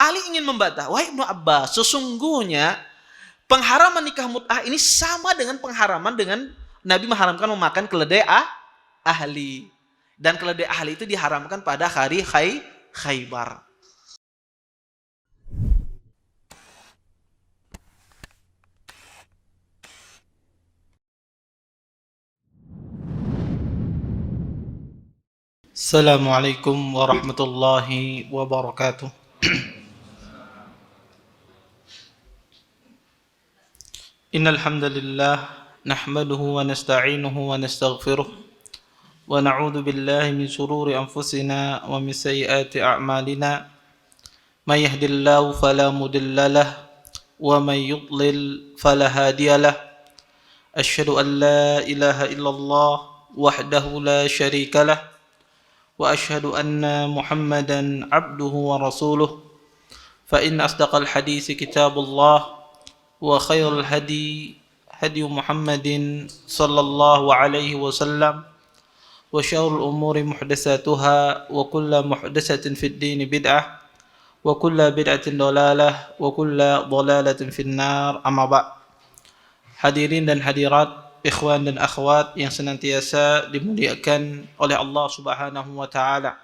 Ali ingin membantah, wahai Ibnu Abbas, sesungguhnya pengharaman nikah mut'ah ini sama dengan pengharaman dengan Nabi mengharamkan memakan keledai ahli. Dan keledai ahli itu diharamkan pada hari Khaybar. Assalamualaikum warahmatullahi wabarakatuh. Innal hamdalillah nahmaduhu wa nasta'inuhu wa nastaghfiruh wa na'udzu billahi min shururi anfusina wa min sayyiati a'malina. May yahdihillahu fala mudilla lahu wa may yudlil fala hadiya lahu. Asyhadu an la ilaha illallah wahdahu la syarika lahu wa asyhadu anna Muhammadan abduhu wa rasuluh. Fa inna asdaqal hadits kitabullah wa khairul hadi Muhammadin sallallahu alaihi wasallam wa syarrul umuri muhdatsatuha wa kullu muhdatsatin fid din bid'ah wa kullu bid'atin dhalalah wa kullu dhalalatin finnar. Amma ba'd. Hadirin dan hadirat, ikhwan dan akhwat yang senantiasa dimuliakan oleh Allah Subhanahu wa taala.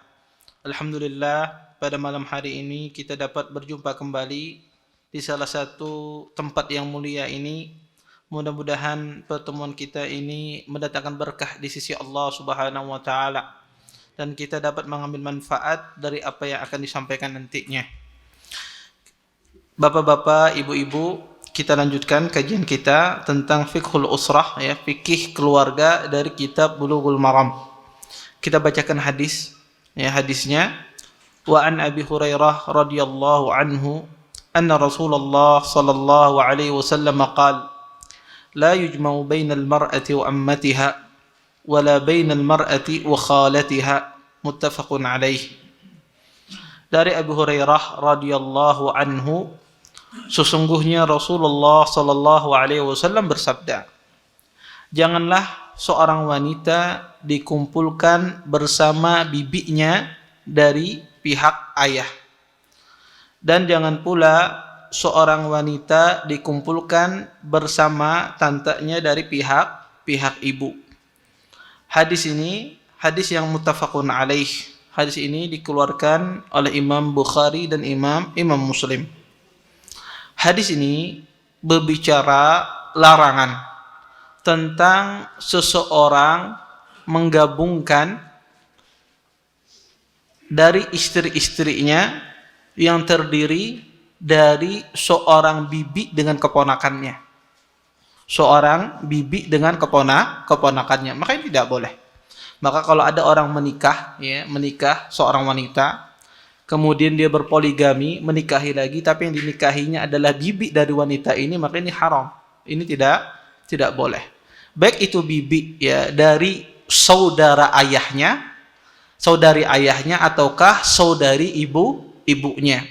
Alhamdulillah, pada malam hari ini kita dapat berjumpa kembali di salah satu tempat yang mulia ini. Mudah-mudahan pertemuan kita ini mendatangkan berkah di sisi Allah Subhanahu wa taala dan kita dapat mengambil manfaat dari apa yang akan disampaikan nantinya. Bapak-bapak, ibu-ibu, kita lanjutkan kajian kita tentang fiqhul usrah, ya, fikih keluarga dari kitab Bulughul Maram. Kita bacakan hadis, ya, hadisnya. Wa an Abi Hurairah radhiyallahu anhu anna Rasulullah sallallahu alaihi wasallam qala la yujma'u bainal mar'ati wa ammatiha wa la bainal mar'ati wa khalatiha. Muttafaqun alaih. Dari Abu Hurairah radhiyallahu anhu, sesungguhnya Rasulullah sallallahu alaihi wasallam bersabda, janganlah seorang wanita dikumpulkan bersama bibinya dari pihak ayah, dan jangan pula seorang wanita dikumpulkan bersama tantenya dari pihak ibu. Hadis ini hadis yang muttafaqun alaih. Hadis ini dikeluarkan oleh Imam Bukhari dan Imam Muslim. Hadis ini berbicara larangan tentang seseorang menggabungkan dari istri-istrinya yang terdiri dari seorang bibi dengan keponakannya. Seorang bibi dengan keponakannya. Maka ini tidak boleh. Maka kalau ada orang menikah, ya, menikah seorang wanita, kemudian dia berpoligami, menikahi lagi, tapi yang dinikahinya adalah bibi dari wanita ini, maka ini haram. Ini tidak boleh. Baik itu bibi, ya, dari saudara ayahnya, saudari ayahnya, ataukah saudari ibunya.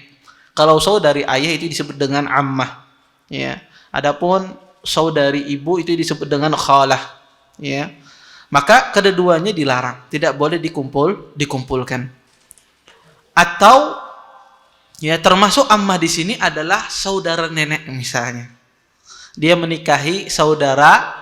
Kalau saudari ayah itu disebut dengan ammah, ya. Adapun saudari ibu itu disebut dengan khalah, ya. Maka keduanya dilarang, tidak boleh dikumpulkan. Atau, ya, termasuk ammah di sini adalah saudara nenek misalnya. Dia menikahi saudara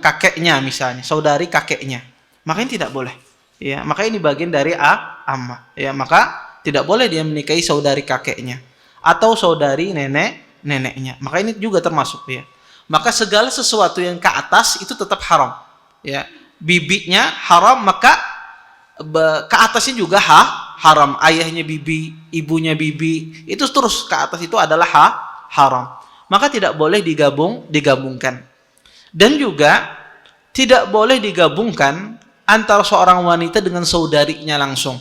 kakeknya misalnya, saudari kakeknya. Maka ini tidak boleh. Ya, maka ini bagian dari ammah. Ya, maka tidak boleh dia menikahi saudari kakeknya atau saudari neneknya. Maka ini juga termasuk, ya. Maka segala sesuatu yang ke atas itu tetap haram. Ya, bibinya haram, maka ke atasnya juga haram. Ayahnya bibi, ibunya bibi, itu terus ke atas itu adalah haram. Maka tidak boleh digabungkan. Dan juga tidak boleh digabungkan antara seorang wanita dengan saudarinya langsung.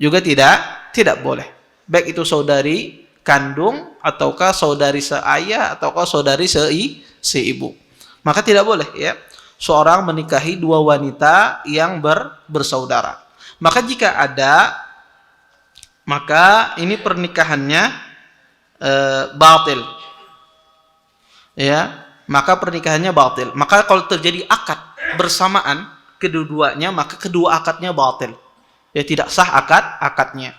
Juga tidak boleh. Baik itu saudari kandung ataukah saudari seayah ataukah saudari seibu. Maka tidak boleh, ya, seorang menikahi dua wanita yang bersaudara. Maka jika ada, maka ini pernikahannya batil. Ya, maka pernikahannya batil. Maka kalau terjadi akad bersamaan kedua-duanya, maka kedua akadnya batil. Ya, tidak sah akadnya.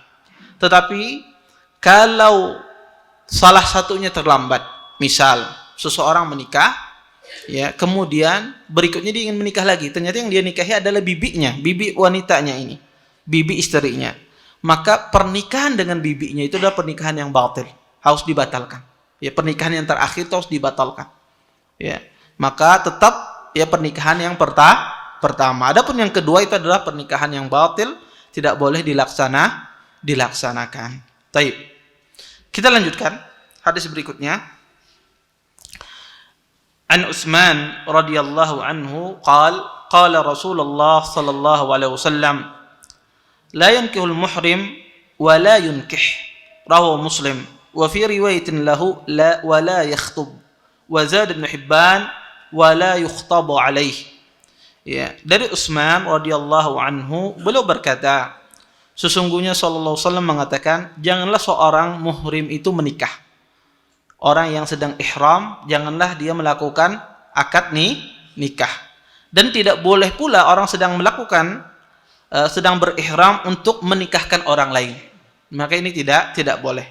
Tetapi Kalau salah satunya terlambat, misal seseorang menikah, ya, kemudian berikutnya dia ingin menikah lagi, ternyata yang dia nikahi adalah bibinya, bibi wanitanya ini, bibi istrinya, maka pernikahan dengan bibinya itu adalah pernikahan yang batil, harus dibatalkan. Ya, pernikahan yang terakhir itu harus dibatalkan. Ya, maka tetap ya pernikahan yang pertama. Adapun yang kedua itu adalah pernikahan yang batil, tidak boleh dilaksanakan. Baik. Kita lanjutkan hadis berikutnya. An Utsman radhiyallahu anhu qala Rasulullah sallallahu alaihi wasallam la yankihul muhrim wa la yunkih. Rawahu Muslim. Wa fi riwayatin lahu la wa la yakhtub. Wa zad Ibnu Hibban wa la yukhtabu alaihi. Ya, dari Utsman radhiyallahu anhu beliau berkata, sesungguhnya sallallahu alaihi wasallam mengatakan, janganlah seorang muhrim itu menikah. Orang yang sedang ihram, janganlah dia melakukan akad nikah. Dan tidak boleh pula orang sedang berihram untuk menikahkan orang lain. Maka ini tidak boleh.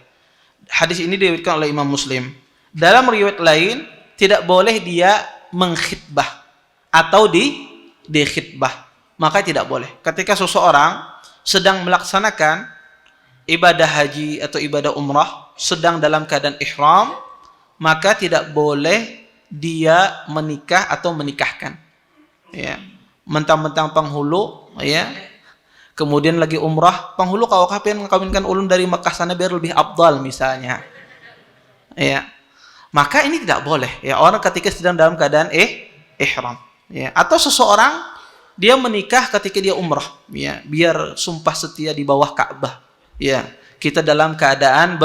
Hadis ini diriwayatkan oleh Imam Muslim. Dalam riwayat lain, tidak boleh dia mengkhitbah atau dikhitbah. Maka tidak boleh. Ketika seseorang sedang melaksanakan ibadah haji atau ibadah umrah, sedang dalam keadaan ihram, maka tidak boleh dia menikah atau menikahkan. Ya. Mentang-mentang penghulu, ya. Kemudian lagi umrah, penghulu kalau pengen mengkawinkan ulun dari Makkah sana biar lebih afdal misalnya. Ya. Maka ini tidak boleh. Ya, orang ketika sedang dalam keadaan ihram, ya. Atau seseorang dia menikah ketika dia umrah, ya, biar sumpah setia di bawah Ka'bah. Ya, kita dalam keadaan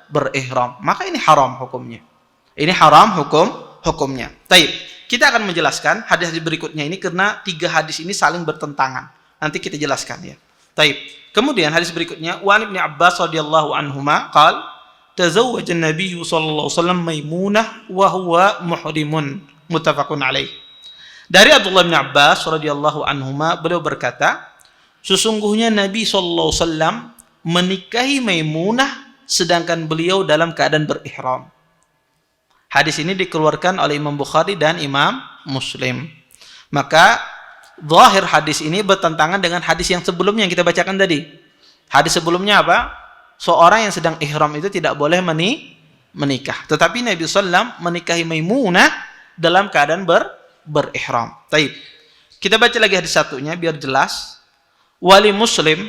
berihram. Maka ini haram hukumnya. Ini haram hukumnya. Baik, kita akan menjelaskan hadis berikutnya ini karena 3 hadis ini saling bertentangan. Nanti kita jelaskan ya. Baik. Kemudian hadis berikutnya, wa Ibnu Abbas radhiyallahu anhuma qala tazawwaja an-nabiy sallallahu alaihi wasallam Maimunah wa huwa muhrimun, muttafaqun alaih. Dari Abdullah bin Abbas radhiyallahu anhuma beliau berkata, sesungguhnya Nabi sallallahu alaihi wasallam menikahi Maimunah sedangkan beliau dalam keadaan berihram. Hadis ini dikeluarkan oleh Imam Bukhari dan Imam Muslim. Maka zahir hadis ini bertentangan dengan hadis yang sebelumnya yang kita bacakan tadi. Hadis sebelumnya apa? Seorang yang sedang ihram itu tidak boleh menikah. Tetapi Nabi sallallahu menikahi Maimunah dalam keadaan berihram. Taib. Kita baca lagi hadis satunya biar jelas. Wali Muslim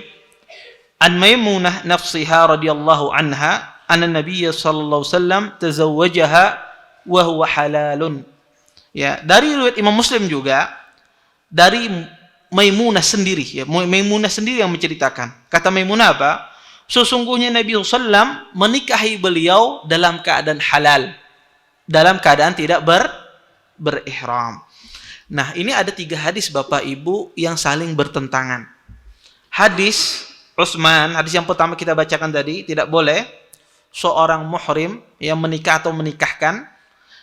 an Maimunah nafsiha radhiyallahu anha anna Nabiy sallallahu alaihi wasallam tazawwajaha wa huwa halalun. Ya, dari riwayat Imam Muslim juga dari Maimunah sendiri, ya, Maimunah sendiri yang menceritakan. Kata Maimunah apa? Sesungguhnya Nabi sallallahu menikahi beliau dalam keadaan halal, dalam keadaan tidak berihram. Nah, ini ada 3 hadis Bapak Ibu yang saling bertentangan. Hadis Utsman, hadis yang pertama kita bacakan tadi, tidak boleh seorang muhrim yang menikah atau menikahkan.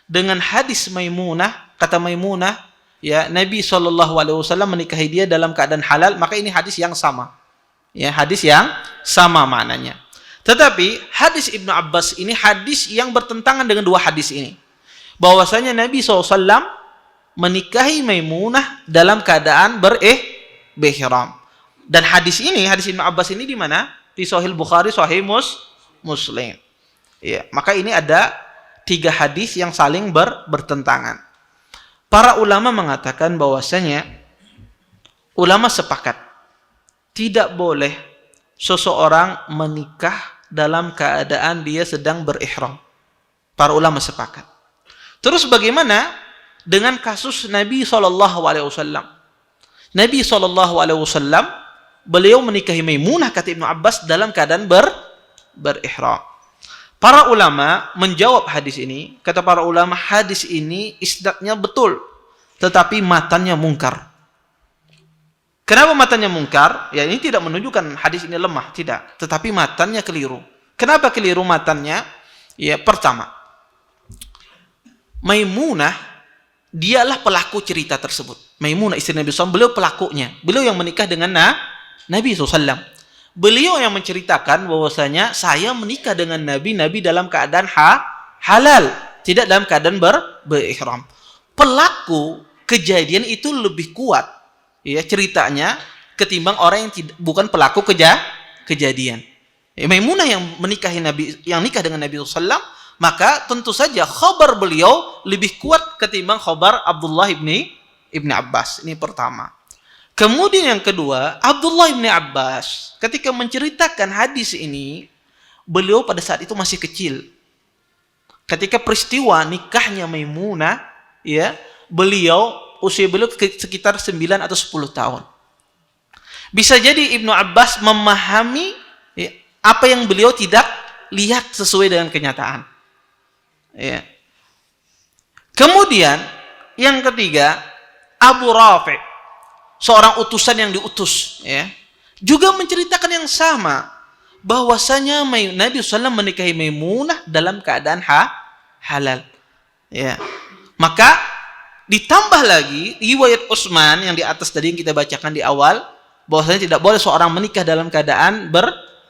Dengan hadis Maimunah, kata Maimunah, ya, Nabi SAW menikahi dia dalam keadaan halal, maka ini hadis yang sama. Ya, hadis yang sama maknanya. Tetapi hadis Ibnu Abbas ini hadis yang bertentangan dengan 2 hadis ini. Bahwasanya Nabi SAW menikahi Maimunah dalam keadaan berihram. Dan hadis ini, hadis Ibnu Abbas ini di mana? Di Sahih Bukhari, Sahih Muslim. Ya, maka ini ada 3 hadis yang saling bertentangan. Para ulama mengatakan bahwasanya ulama sepakat tidak boleh seseorang menikah dalam keadaan dia sedang berihram. Para ulama sepakat. Terus bagaimana dengan kasus Nabi SAW? Nabi SAW beliau menikahi Maimunah kata Ibnu Abbas dalam keadaan berihram. Para ulama menjawab hadis ini. Kata para ulama, hadis ini isnadnya betul, tetapi matanya mungkar. Kenapa matanya mungkar? Ya, ini tidak menunjukkan hadis ini lemah, tidak. Tetapi matanya keliru. Kenapa keliru matanya? Ya, pertama, Maimunah dialah pelaku cerita tersebut. Maimunah istri Nabi SAW, beliau pelakunya. Beliau yang menikah dengan Nabi SAW. beliau yang menceritakan bahwasanya saya menikah dengan Nabi dalam keadaan halal, tidak dalam keadaan berihram. Pelaku kejadian itu lebih kuat ya ceritanya ketimbang orang yang bukan pelaku kejadian. Maimunah yang menikahi Nabi, yang nikah dengan Nabi sallallahu, maka tentu saja khabar beliau lebih kuat ketimbang khabar Abdullah ibni Abbas. Ini pertama. Kemudian yang kedua, Abdullah ibni Abbas ketika menceritakan hadis ini, beliau pada saat itu masih kecil. Ketika peristiwa nikahnya Maimunah, ya, usia beliau sekitar 9 atau 10 tahun. Bisa jadi Ibnu Abbas memahami ya, apa yang beliau tidak lihat sesuai dengan kenyataan. Ya. Kemudian yang ketiga, Abu Rafi', seorang utusan yang diutus, ya, juga menceritakan yang sama, bahwasanya Nabi SAW menikahi Maimunah dalam keadaan halal. Ya. Maka ditambah lagi riwayat Utsman yang di atas tadi yang kita bacakan di awal, bahwasanya tidak boleh seorang menikah dalam keadaan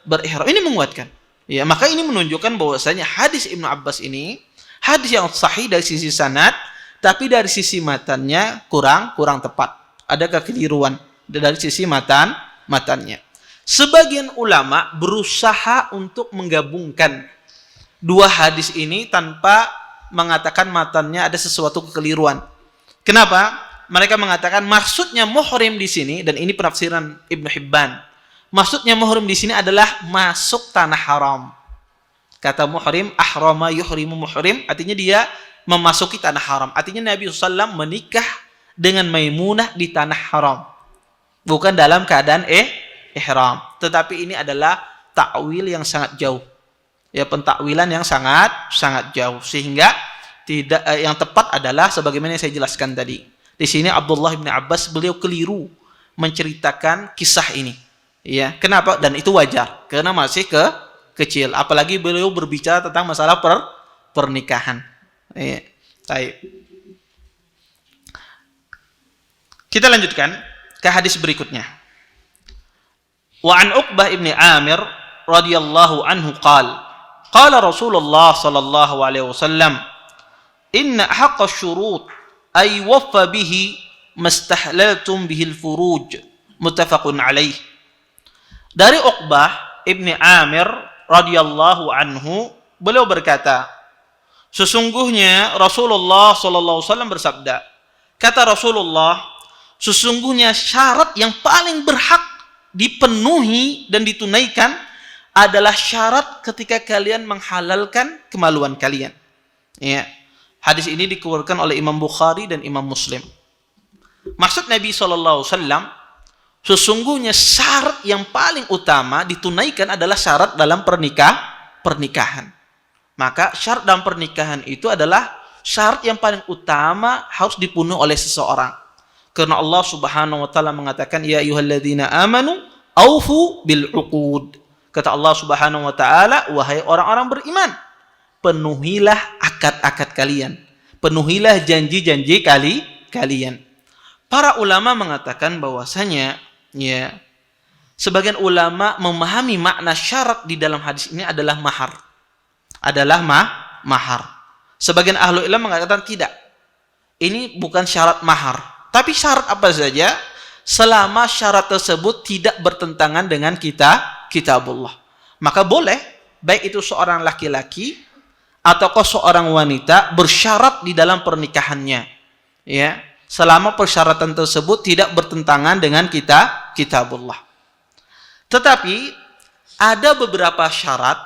berihram. Ini menguatkan. Ya, maka ini menunjukkan bahwasanya hadis Ibnu Abbas ini hadis yang sahih dari sisi sanad, tapi dari sisi matannya kurang tepat. Ada kekeliruan dari sisi matannya. Sebagian ulama berusaha untuk menggabungkan dua hadis ini tanpa mengatakan matannya ada sesuatu kekeliruan. Kenapa? Mereka mengatakan maksudnya muhrim di sini, dan ini penafsiran Ibnu Hibban. Maksudnya muhrim di sini adalah masuk tanah haram. Kata muhrim, ahrama yuhrimu muhrim, artinya dia memasuki tanah haram. Artinya Nabi SAW menikah dengan Maimunah di tanah haram, bukan dalam keadaan ihram. Tetapi ini adalah takwil yang sangat jauh, ya, pentakwilan yang sangat jauh, sehingga tidak yang tepat adalah sebagaimana yang saya jelaskan tadi. Di sini Abdullah bin Abbas beliau keliru menceritakan kisah ini, ya. Kenapa? Dan itu wajar karena masih kecil, apalagi beliau berbicara tentang masalah pernikahan. Ya. Baik. Kita lanjutkan ke hadis berikutnya. Wa an Uqbah ibni Amir radhiyallahu anhu qala Rasulullah sallallahu alaihi wasallam, inna haqqa syurut ay waffa bihi mastahlaltum bihil furuj, muttafaqun alaih. Dari Uqbah ibni Amir radhiyallahu anhu, beliau berkata, sesungguhnya Rasulullah sallallahu alaihi wasallam bersabda, kata Rasulullah, sesungguhnya syarat yang paling berhak dipenuhi dan ditunaikan adalah syarat ketika kalian menghalalkan kemaluan kalian. Ya. Hadis ini dikeluarkan oleh Imam Bukhari dan Imam Muslim. Maksud Nabi SAW, sesungguhnya syarat yang paling utama ditunaikan adalah syarat dalam pernikahan. Maka syarat dalam pernikahan itu adalah syarat yang paling utama harus dipenuhi oleh seseorang. Karena Allah Subhanahu wa taala mengatakan, ya ayyuhalladzina amanu aufu bil uqud. Kata Allah Subhanahu wa taala, wahai orang-orang beriman, penuhilah akad-akad kalian. Penuhilah janji-janji kalian. Para ulama mengatakan bahwasanya, ya, sebagian ulama memahami makna syarat di dalam hadis ini adalah mahar. Mahar. Sebagian ahlu ilmu mengatakan tidak. Ini bukan syarat mahar. Tapi syarat apa saja selama syarat tersebut tidak bertentangan dengan kitabullah. Maka boleh, baik itu seorang laki-laki ataukah seorang wanita bersyarat di dalam pernikahannya. Ya, selama persyaratan tersebut tidak bertentangan dengan kitabullah. Tetapi ada beberapa syarat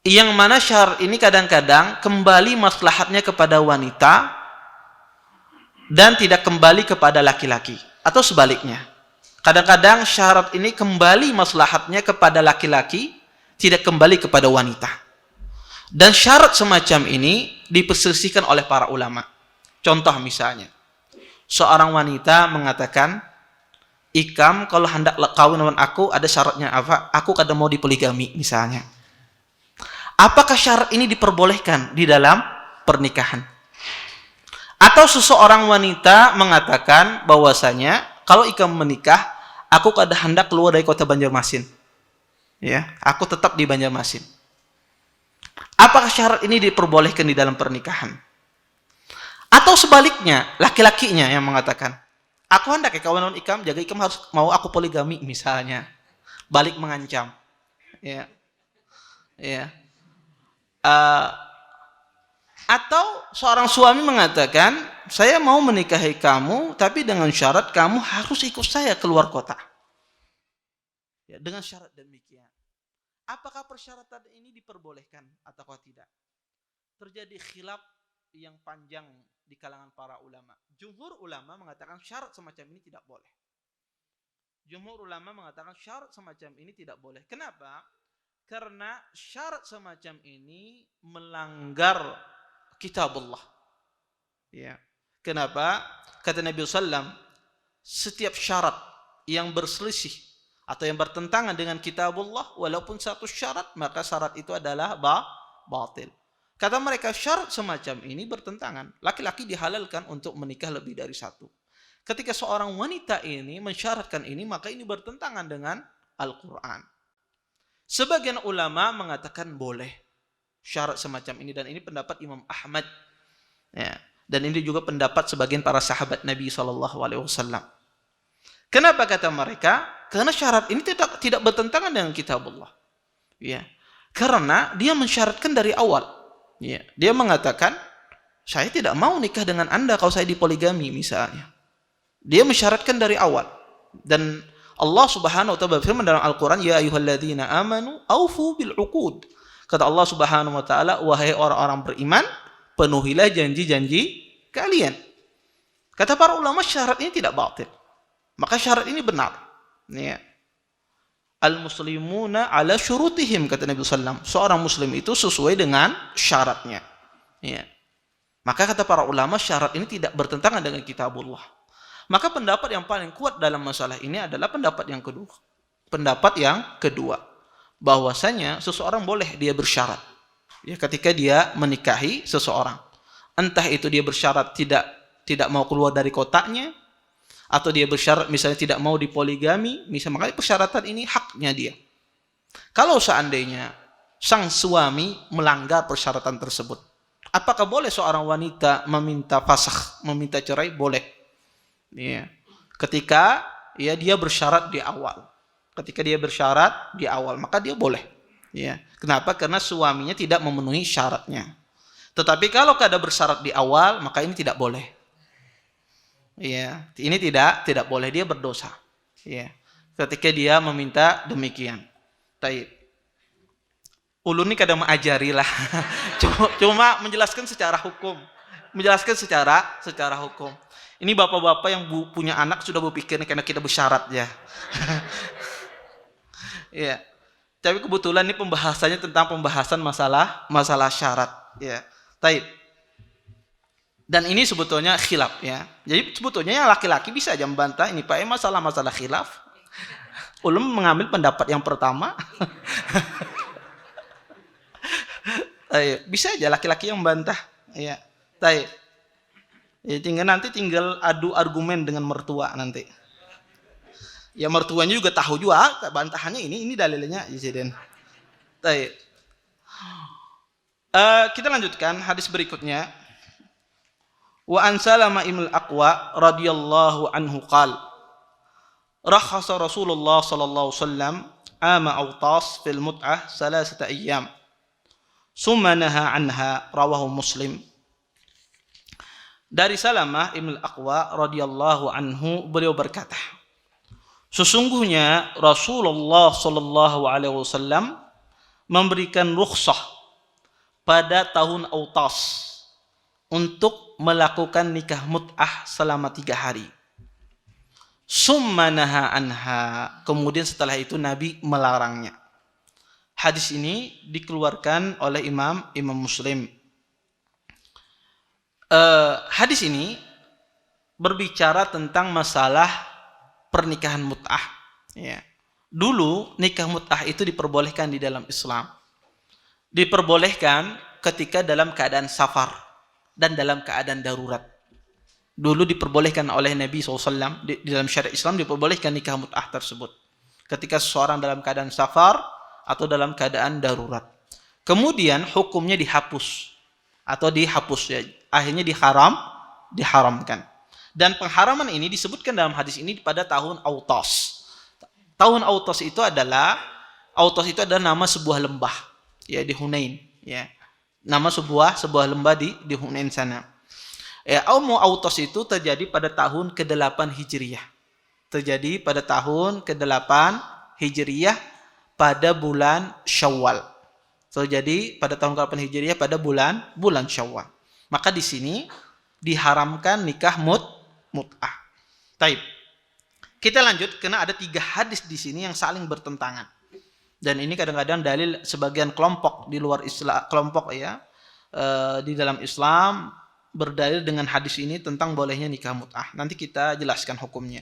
yang mana syarat ini kadang-kadang kembali maslahatnya kepada wanita dan tidak kembali kepada laki-laki, atau sebaliknya. Kadang-kadang syarat ini kembali maslahatnya kepada laki-laki, tidak kembali kepada wanita. Dan syarat semacam ini diperselisihkan oleh para ulama. Contoh misalnya, seorang wanita mengatakan, Ikam kalau hendak kawin dengan aku ada syaratnya apa? Aku kadang mau dipoligami misalnya. Apakah syarat ini diperbolehkan di dalam pernikahan? Atau seseorang wanita mengatakan bahwasanya kalau Ikam menikah, aku kada hendak keluar dari kota Banjarmasin. Ya, aku tetap di Banjarmasin. Apakah syarat ini diperbolehkan di dalam pernikahan? Atau sebaliknya, laki-lakinya yang mengatakan, aku hendak kawan ikam, jaga ikam harus mau aku poligami misalnya. Balik mengancam. Ya. Ya. Atau seorang suami mengatakan, saya mau menikahi kamu, tapi dengan syarat kamu harus ikut saya keluar kota. Ya, dengan syarat demikian. Apakah persyaratan ini diperbolehkan atau tidak? Terjadi khilaf yang panjang di kalangan para ulama. Jumhur ulama mengatakan syarat semacam ini tidak boleh. Jumhur ulama mengatakan syarat semacam ini tidak boleh. Kenapa? Karena syarat semacam ini melanggar kitabullah. Ya. Kenapa? Kata Nabi SAW, setiap syarat yang berselisih atau yang bertentangan dengan kitabullah, walaupun satu syarat, maka syarat itu adalah batil. Kata mereka syarat semacam ini bertentangan. Laki-laki dihalalkan untuk menikah lebih dari satu. Ketika seorang wanita ini mensyaratkan ini, maka ini bertentangan dengan Al-Quran. Sebagian ulama mengatakan boleh syarat semacam ini, dan ini pendapat Imam Ahmad. Ya. Dan ini juga pendapat sebagian para sahabat Nabi SAW. Kenapa kata mereka? Karena syarat ini tidak bertentangan dengan kitabullah. Ya. Karena dia mensyaratkan dari awal. Ya, dia mengatakan, saya tidak mau nikah dengan Anda kalau saya dipoligami misalnya. Dia mensyaratkan dari awal. Dan Allah Subhanahu wa taala berfirman dalam Al-Qur'an, ya ayyuhalladzina amanu aufu bil uqud. Kata Allah Subhanahu wa taala, wahai orang-orang beriman, penuhilah janji-janji kalian. Kata para ulama, syarat ini tidak batil. Maka syarat ini benar. Ya. Al-muslimuna ala syurutihim, kata Nabi SAW. Seorang muslim itu sesuai dengan syaratnya. Ya. Maka kata para ulama, syarat ini tidak bertentangan dengan kitabullah. Maka pendapat yang paling kuat dalam masalah ini adalah pendapat yang kedua. Pendapat yang kedua, bahwasanya seseorang boleh dia bersyarat. Ya, ketika dia menikahi seseorang. Entah itu dia bersyarat tidak mau keluar dari kotanya, atau dia bersyarat misalnya tidak mau dipoligami, misalnya, makanya persyaratan ini haknya dia. Kalau seandainya sang suami melanggar persyaratan tersebut, apakah boleh seorang wanita meminta fasakh, meminta cerai? Boleh. Ya. Ketika ya dia bersyarat di awal. Ketika dia bersyarat di awal, maka dia boleh. Ya. Kenapa? Karena suaminya tidak memenuhi syaratnya. Tetapi kalau kada bersyarat di awal, maka ini tidak boleh. Ya, ini tidak boleh, dia berdosa. Ya, ketika dia meminta demikian. Taib. Ulun ini kadang mengajarilah, cuma menjelaskan secara hukum, secara hukum. Ini bapak-bapak yang punya anak sudah berpikir karena kita bersyarat ya. Ya, tapi kebetulan ini pembahasannya tentang pembahasan masalah syarat. Ya, taib. Dan ini sebetulnya khilaf ya. Jadi sebetulnya yang laki-laki bisa aja membantah ini Pak, masalah khilaf. Ulum mengambil pendapat yang pertama. Bisa aja laki-laki yang membantah. Ya. Ya, tinggal adu argumen dengan mertua nanti. Ya mertuanya juga tahu juga bantahannya ini dalilnya Izidin. Kita lanjutkan hadis berikutnya. Wa an Salamah ibn al-Aqwa radhiyallahu anhu qala rakhasa Rasulullah sallallahu alaihi wasallam ama Autas fil mut'ah 3 ayyam summa naha anha, rawahu Muslim. Dari Salamah ibn al-Aqwa radhiyallahu anhu, beliau berkata, sesungguhnya Rasulullah sallallahu alaihi wasallam memberikan rukhsah pada tahun Autas untuk melakukan nikah mut'ah selama 3 hari. Summa naha anha, kemudian setelah itu Nabi melarangnya. Hadis ini dikeluarkan oleh Imam Muslim. Hadis ini berbicara tentang masalah pernikahan mut'ah. Ya. Dulu nikah mut'ah itu diperbolehkan di dalam Islam. Diperbolehkan ketika dalam keadaan safar dan dalam keadaan darurat. Dulu diperbolehkan oleh Nabi SAW, di dalam syariat Islam diperbolehkan nikah mut'ah tersebut. Ketika seseorang dalam keadaan safar atau dalam keadaan darurat. Kemudian hukumnya dihapus atau dihapus ya. Akhirnya diharamkan. Dan pengharaman ini disebutkan dalam hadis ini pada tahun Autos. Tahun Autos itu adalah nama sebuah lembah ya di Hunain ya. Nama sebuah lembah di Hunain sana. Ya, Autos itu terjadi pada tahun ke-8 Hijriah. Terjadi pada tahun ke-8 Hijriah pada bulan Syawal. Terjadi pada tahun ke-8 Hijriah pada bulan Syawal. Maka di sini diharamkan nikah mut'ah. Taib. Kita lanjut karena ada 3 hadis di sini yang saling bertentangan. Dan ini kadang-kadang dalil sebagian kelompok di luar Islam, di dalam Islam berdalil dengan hadis ini tentang bolehnya nikah mut'ah. Nanti kita jelaskan hukumnya.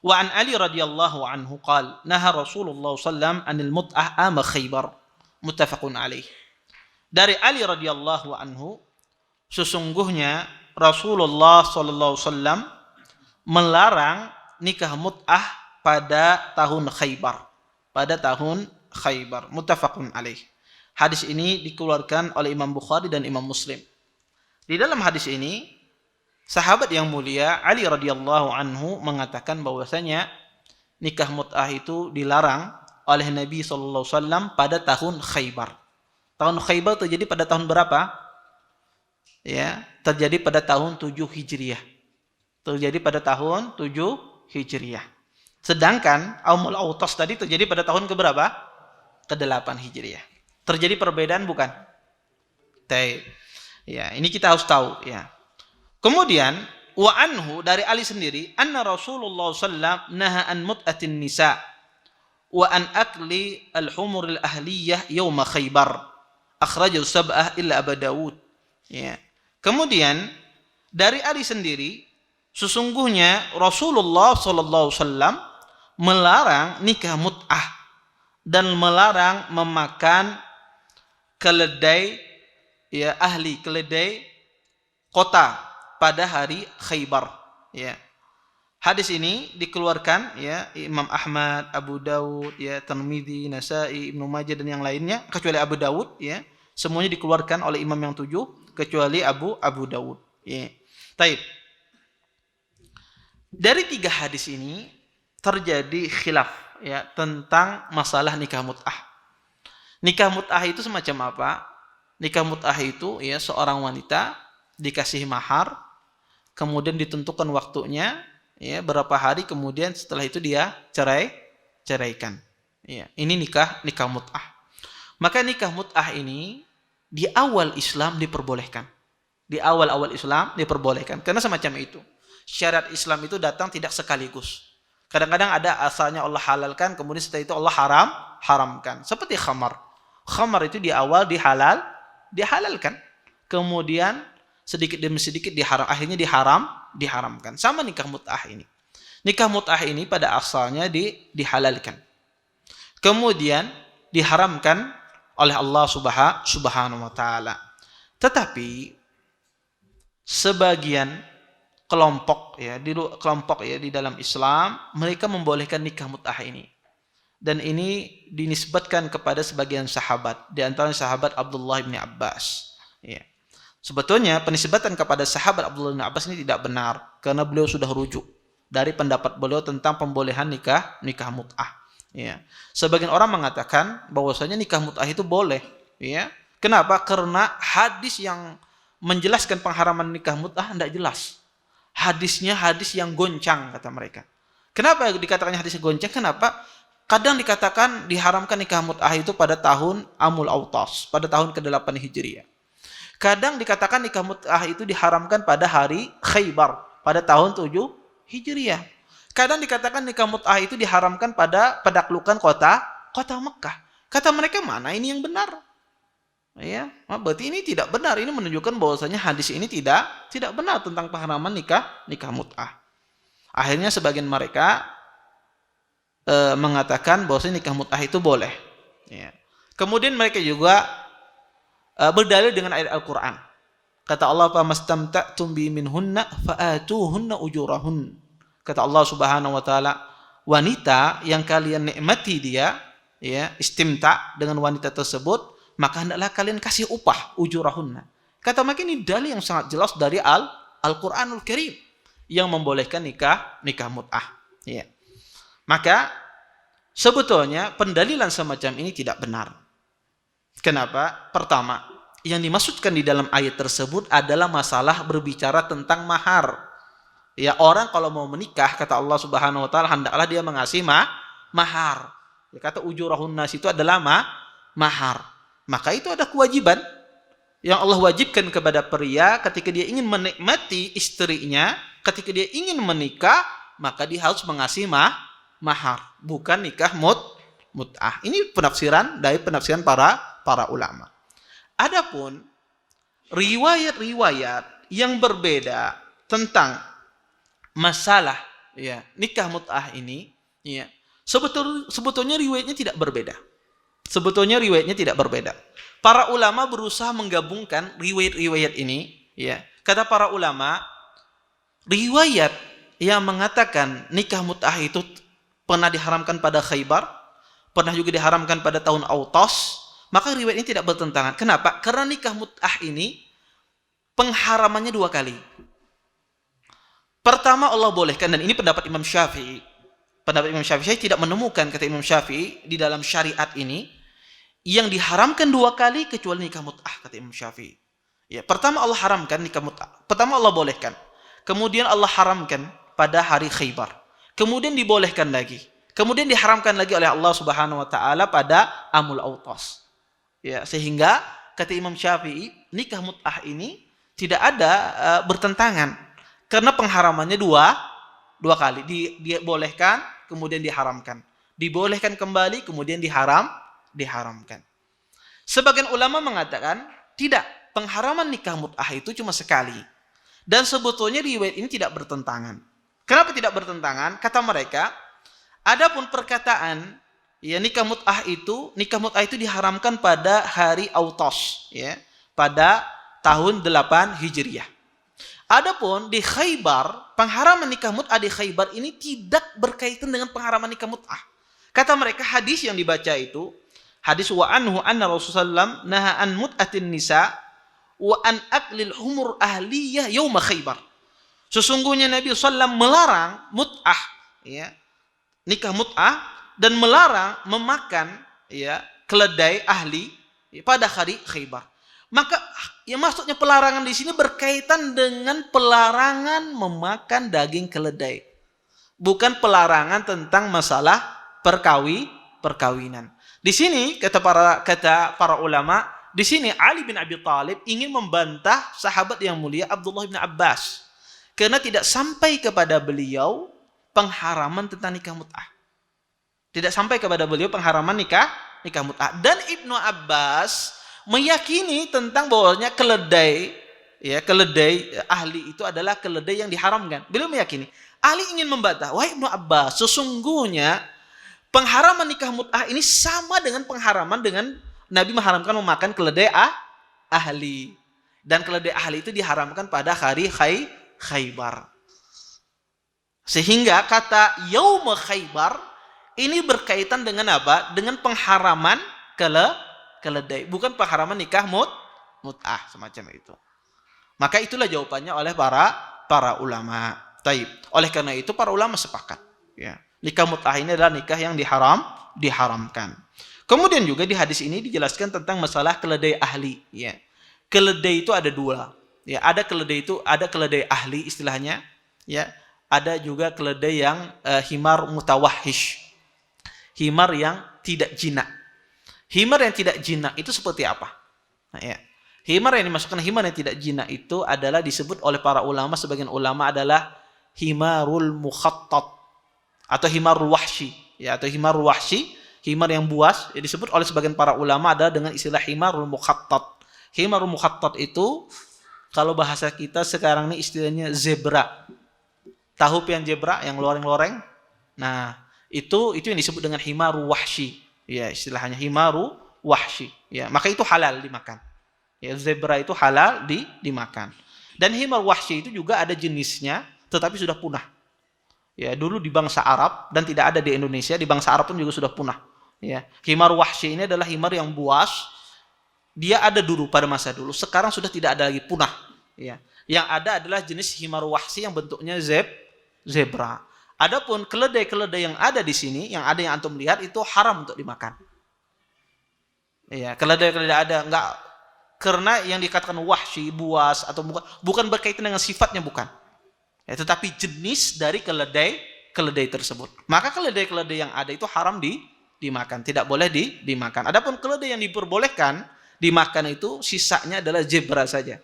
Wa an Ali radhiyallahu anhu qala naha Rasulullah sallam anil mut'ah ama Khaybar muttafaqun alaih. Dari Ali radhiyallahu anhu, sesungguhnya Rasulullah sallallahu alaihi wasallam melarang nikah mut'ah pada tahun Khaybar. Muttafaqun alaih. Hadis ini dikeluarkan oleh Imam Bukhari dan Imam Muslim. Di dalam hadis ini, sahabat yang mulia Ali radhiyallahu anhu mengatakan bahwasanya nikah mut'ah itu dilarang oleh Nabi sallallahu alaihi wasallam pada tahun Khaybar. Tahun Khaybar terjadi pada tahun berapa? Ya, terjadi pada tahun 7 Hijriah. Sedangkan Aumul Autas tadi terjadi pada tahun keberapa? Ke-8 Hijriah. Terjadi perbedaan bukan? Ya, ini kita harus tahu ya. Kemudian wa anhu dari Ali sendiri, anna Rasulullah sallallahu naha an mut'atin nisa wa an akli al-humur al-ahliyah yauma Khaybar. Akhrajahu sab'ah illa Abu Dawud. Ya. Kemudian dari Ali sendiri, sesungguhnya Rasulullah sallallahu alaihi wasallam melarang nikah mut'ah dan melarang memakan keledai ya ahli keledai kota pada hari Khaybar ya. Hadis ini dikeluarkan ya Imam Ahmad, Abu Dawud ya, Tirmidzi, Nasa'i, Ibnu Majah dan yang lainnya kecuali Abu Dawud ya. Semuanya dikeluarkan oleh imam yang 7 kecuali Abu Dawud ya. Taib. Dari 3 hadis ini terjadi khilaf ya tentang masalah nikah mut'ah. Nikah mut'ah itu semacam apa? Nikah mut'ah itu ya seorang wanita dikasih mahar, kemudian ditentukan waktunya, ya berapa hari kemudian setelah itu dia ceraikan. Ya, ini nikah mut'ah. Maka nikah mut'ah ini di awal Islam diperbolehkan. Di awal Islam diperbolehkan karena semacam itu. Syariat Islam itu datang tidak sekaligus. Kadang-kadang ada asalnya Allah halalkan, kemudian setelah itu Allah haramkan. Seperti khamar. Khamar itu di awal dihalalkan, kemudian sedikit demi sedikit akhirnya diharamkan. Sama nikah mut'ah ini. Nikah mut'ah ini pada asalnya dihalalkan, kemudian diharamkan oleh Allah Subhanahu wa taala. Tetapi sebagian kelompok di dalam Islam mereka membolehkan nikah mut'ah ini. Dan ini dinisbatkan kepada sebagian sahabat, di antara sahabat Abdullah bin Abbas. Ya. Sebetulnya penisbatan kepada sahabat Abdullah bin Abbas ini tidak benar karena beliau sudah rujuk dari pendapat beliau tentang pembolehan nikah mut'ah. Ya. Sebagian orang mengatakan bahwasanya nikah mut'ah itu boleh. Ya. Kenapa? Karena hadis yang menjelaskan pengharaman nikah mut'ah tidak jelas. Hadisnya hadis yang goncang kata mereka. Kenapa dikatakan hadis goncang? Kenapa? Kadang dikatakan diharamkan nikah mut'ah itu pada tahun Amul Autas, pada tahun ke-8 Hijriah. Kadang dikatakan nikah mut'ah itu diharamkan pada hari Khaybar, pada tahun 7 Hijriah. Kadang dikatakan nikah mut'ah itu diharamkan pada penaklukan kota Mekah. Kata mereka mana ini yang benar? Ya, berarti ini tidak benar. Ini menunjukkan bahwasanya hadis ini tidak benar tentang pengharaman nikah mut'ah. Akhirnya sebagian mereka mengatakan bahwasanya nikah mut'ah itu boleh. Ya. Kemudian mereka juga berdalil dengan ayat Al-Quran. Kata Allah, "Famastamta'tum bi minhunna fa'atuhunna ujurahun." Kata Allah Subhanahu wa taala, wanita yang kalian nikmati dia, ya, istimta dengan wanita tersebut, maka hendaklah kalian kasih upah ujurahunna. Kata mereka ini dalil yang sangat jelas dari Al-Qur'anul Karim yang membolehkan nikah mut'ah. Ya. Maka sebetulnya pendalilan semacam ini tidak benar. Kenapa? Pertama, yang dimaksudkan di dalam ayat tersebut adalah masalah berbicara tentang mahar. Ya, orang kalau mau menikah, kata Allah Subhanahu wa taala, hendaklah dia mengasih mahar. Ya, kata ujurahunna itu adalah mahar. Maka itu ada kewajiban yang Allah wajibkan kepada pria ketika dia ingin menikmati istrinya, ketika dia ingin menikah, maka dia harus mengasih mahar, bukan nikah mut'ah. Ini penafsiran dari penafsiran para ulama. Adapun riwayat-riwayat yang berbeda tentang masalah, ya, nikah mut'ah ini, ya, sebetulnya riwayatnya tidak berbeda. Para ulama berusaha menggabungkan riwayat-riwayat ini, ya. Kata para ulama, riwayat yang mengatakan nikah mut'ah itu pernah diharamkan pada Khaybar, pernah juga diharamkan pada tahun Autas, maka riwayat ini tidak bertentangan. Kenapa? Karena nikah mut'ah ini pengharamannya 2 kali. Pertama, Allah bolehkan, dan ini pendapat Imam Syafi'i. Pendapat Imam Syafi'i, saya tidak menemukan, kata Imam Syafi'i, di dalam syariat ini yang diharamkan 2 kali kecuali nikah mut'ah, kata Imam Syafi'i. Ya, pertama Allah haramkan nikah mut'ah. Pertama Allah bolehkan. Kemudian Allah haramkan pada hari Khaybar. Kemudian dibolehkan lagi. Kemudian diharamkan lagi oleh Allah Subhanahu wa taala pada Amul Autas. Ya, sehingga kata Imam Syafi'i, nikah mut'ah ini tidak ada bertentangan. Karena pengharamannya dua kali. Dibolehkan, kemudian diharamkan. Dibolehkan kembali, kemudian diharamkan. Sebagian ulama mengatakan, tidak. Pengharaman nikah mut'ah itu cuma sekali. Dan sebetulnya riwayat ini tidak bertentangan. Kenapa tidak bertentangan? Kata mereka, adapun perkataan, ya, nikah mut'ah itu diharamkan pada hari Autas, ya, pada tahun 8 Hijriah. Adapun di Khaybar, pengharaman nikah mut'ah di Khaybar ini tidak berkaitan dengan pengharaman nikah mut'ah. Kata mereka, hadis yang dibaca itu, hadis wa anhu anna Rasulullah naha an mut'atin nisa wa an aklil humur ahliyah yauma Khaybar. Sesungguhnya Nabi SAW melarang mut'ah, ya, nikah mut'ah, dan melarang memakan, ya, keledai ahli, ya, pada hari Khaybar. Maka yang maksudnya pelarangan di sini berkaitan dengan pelarangan memakan daging keledai. Bukan pelarangan tentang masalah perkawinan. Di sini kata para ulama, di sini Ali bin Abi Thalib ingin membantah sahabat yang mulia Abdullah bin Abbas karena tidak sampai kepada beliau pengharaman tentang nikah mut'ah. Tidak sampai kepada beliau pengharaman nikah mut'ah. Dan Ibnu Abbas meyakini tentang bahwasanya keledai ahli itu adalah keledai yang diharamkan. Beliau meyakini. Ali ingin membantah, wahai Ibnu Abbas, sesungguhnya pengharaman nikah mut'ah ini sama dengan pengharaman dengan Nabi mengharamkan memakan keledai ahli. Dan keledai ahli itu diharamkan pada hari Khaybar. Sehingga kata Yaum Khaybar ini berkaitan dengan apa? Dengan pengharaman keledai, bukan pengharaman nikah mut'ah semacam itu. Maka itulah jawabannya oleh para ulama. Taib. Oleh karena itu para ulama sepakat, ya, nikah mut'ah ini adalah nikah yang diharamkan. Kemudian juga di hadis ini dijelaskan tentang masalah keledai ahli, ya. Keledai itu ada 2. Ya, ada keledai ahli istilahnya, ya. Ada juga keledai yang himar mutawahhish. Himar yang tidak jinak. Himar yang tidak jinak itu seperti apa? Nah, ya. Himar yang dimasukkan himar yang tidak jinak itu adalah disebut oleh para ulama, sebagian ulama adalah himarul mukhattat atau himarul wahsy, ya, atau himarul wahsy, himar yang buas, ya, disebut oleh sebagian para ulama adalah dengan istilah himarul mukhattat. Himarul mukhattat itu kalau bahasa kita sekarang ini istilahnya zebra. Tahu pian zebra yang loreng-loreng? Nah, itu yang disebut dengan himaru wahsy. Ya, istilahnya himaru wahsy. Ya, maka itu halal dimakan. Ya, zebra itu halal dimakan. Dan himar wahsy itu juga ada jenisnya, tetapi sudah punah. Ya, dulu di bangsa Arab dan tidak ada di Indonesia, di bangsa Arab pun juga sudah punah. Ya, himar wahsy ini adalah himar yang buas. Dia ada dulu pada masa dulu, sekarang sudah tidak ada lagi, punah. Ya, yang ada adalah jenis himar wahsy yang bentuknya zebra. Adapun keledai-keledai yang ada di sini, yang antum lihat itu haram untuk dimakan. Ya, keledai-keledai ada enggak, karena yang dikatakan wahsy, buas atau bukan berkaitan dengan sifatnya, bukan. Ya, tetapi jenis dari keledai tersebut. Maka keledai-keledai yang ada itu haram dimakan, tidak boleh dimakan. Adapun keledai yang diperbolehkan dimakan itu sisanya adalah zebra saja.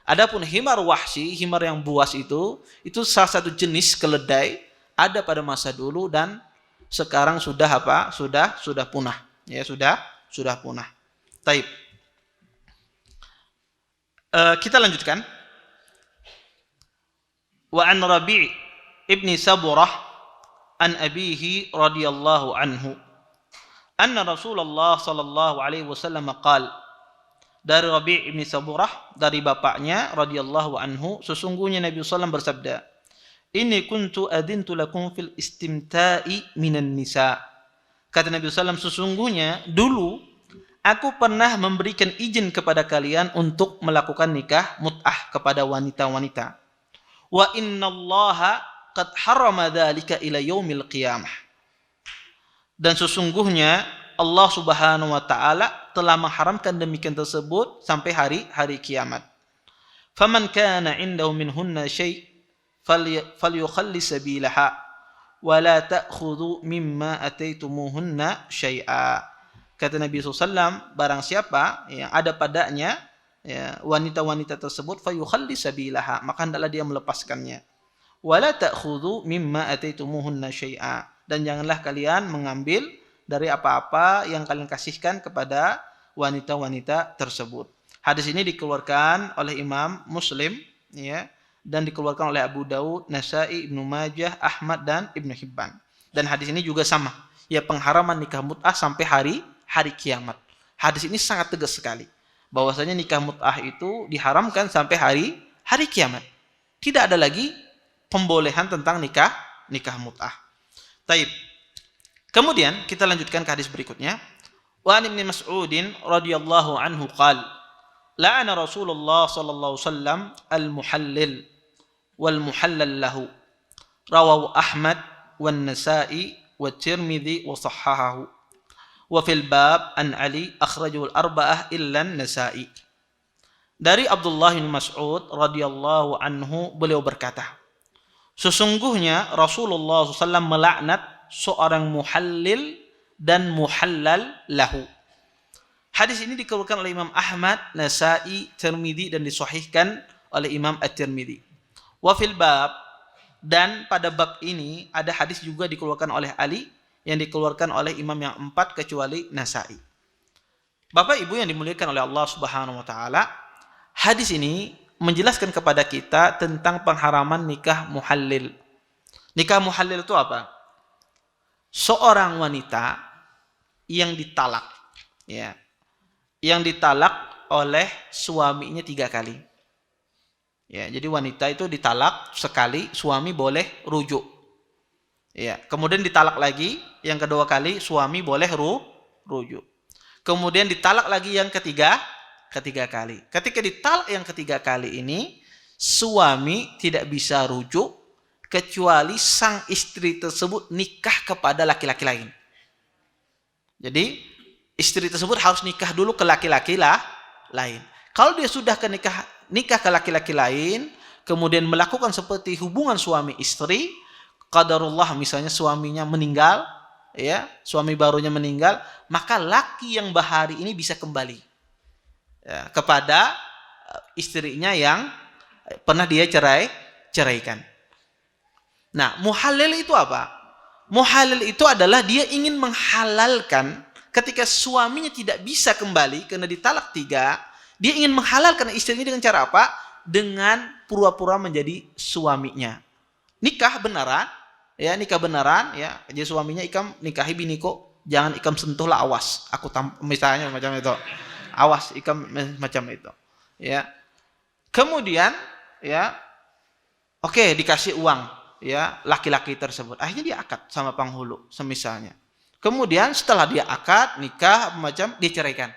Adapun himar wahsy, himar yang buas itu salah satu jenis keledai, ada pada masa dulu dan sekarang sudah apa? Sudah punah. Ya, sudah punah. Taib. Kita lanjutkan. Wa an Rabi' ibni Saburah an abihi radhiyallahu anhu anna Rasulullah sallallahu alaihi wasallam qala, dari Rabi' ibni Saburah, dari bapaknya radhiyallahu anhu, sesungguhnya Nabi sallallahu bersabda, inni kuntu adintu lakum fil istimta'i minan nisa. Kata Nabi sallallahu, sesungguhnya dulu aku pernah memberikan izin kepada kalian untuk melakukan nikah mut'ah kepada wanita-wanita. Wa innallaha qad harrama dzalika ila yaumil qiyamah. Dan sesungguhnya Allah Subhanahu wa taala telah mengharamkan demikian tersebut sampai hari kiamat. Faman kana 'indahu minhunna syai' falyukhalli sabilaha wa la ta'khudhu mimma ataitumuhunna syai'a. Kata Nabi SAW, barang siapa yang ada padanya ya, wanita-wanita tersebut, fayukhalli sabilaha, maka hendaklah dia melepaskannya. Wala ta'khudhu mimma ataitumuhunna syai'a, dan janganlah kalian mengambil dari apa-apa yang kalian kasihkan kepada wanita-wanita tersebut. Hadis ini dikeluarkan oleh Imam Muslim, ya, dan dikeluarkan oleh Abu Daud, Nasai, Ibnu Majah, Ahmad, dan Ibnu Hibban. Dan hadis ini juga sama, ya, pengharaman nikah mut'ah sampai hari kiamat. Hadis ini sangat tegas sekali bahwasanya nikah mut'ah itu diharamkan sampai hari kiamat. Tidak ada lagi pembolehan tentang nikah mut'ah. Taib. Kemudian kita lanjutkan ke hadis berikutnya. Wa an Ibnu Mas'udin radhiyallahu anhu qala, la'ana Rasulullah sallallahu alaihi wasallam al-muhallil wal muhallal lahu. Rawahu Ahmad wan Nasa'i wa Tirmidzi wa sahhahahu. Wa fil bab an Ali akhrajahu al-arba'ah illa an-Nasa'i. Dari Abdullah bin Mas'ud radhiyallahu anhu, beliau berkata, sesungguhnya Rasulullah SAW melaknat seorang muhallil dan muhallal lahu. Hadis ini dikeluarkan oleh Imam Ahmad, Nasa'i, Tirmidzi, dan disahihkan oleh Imam At-Tirmidzi. Wa fil bab, dan pada bab ini ada hadis juga dikeluarkan oleh Ali, yang dikeluarkan oleh imam yang 4 kecuali Nasa'i. Bapak Ibu yang dimuliakan oleh Allah Subhanahu wa taala, hadis ini menjelaskan kepada kita tentang pengharaman nikah muhallil. Nikah muhallil itu apa? Seorang wanita yang ditalak, ya, yang ditalak oleh suaminya 3 kali. Ya, jadi wanita itu ditalak sekali, suami boleh rujuk. Ya, kemudian ditalak lagi yang kedua kali, suami boleh rujuk. Kemudian ditalak lagi yang ketiga kali. Ketika ditalak yang ketiga kali ini, suami tidak bisa rujuk kecuali sang istri tersebut nikah kepada laki-laki lain. Jadi istri tersebut harus nikah dulu ke laki-laki lain. Kalau dia sudah nikah ke laki-laki lain, kemudian melakukan seperti hubungan suami istri, qadarullah misalnya suaminya meninggal, ya, suami barunya meninggal, maka laki yang bahari ini bisa kembali, ya, kepada istrinya yang pernah dia ceraikan. Nah, muhallil itu apa? Muhallil itu adalah dia ingin menghalalkan ketika suaminya tidak bisa kembali karena ditalak 3, dia ingin menghalalkan istrinya dengan cara apa? Dengan pura-pura menjadi suaminya. Nikah beneran, ya, jadi suaminya, ikam nikahi biniku, jangan ikam sentuhlah, awas, aku misalnya macam itu. awas ikam macam itu. Ya. Kemudian ya, oke, dikasih uang ya laki-laki tersebut. Akhirnya dia akad sama penghulu semisalnya. Kemudian setelah dia akad, nikah macam diceraikan.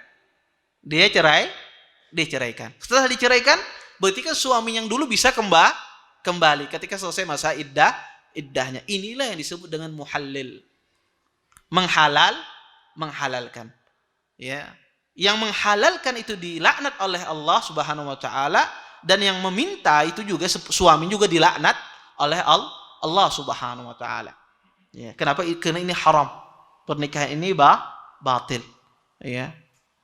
Diceraikan. Setelah diceraikan, berarti kan suami yang dulu bisa kembali ketika selesai masa iddahnya. Inilah yang disebut dengan muhallil. Menghalalkan. Ya. Yang menghalalkan itu dilaknat oleh Allah Subhanahu wa taala, dan yang meminta itu juga suami juga dilaknat oleh Allah Subhanahu wa taala. Ya, kenapa? Karena ini haram. Pernikahan ini batil. Ya.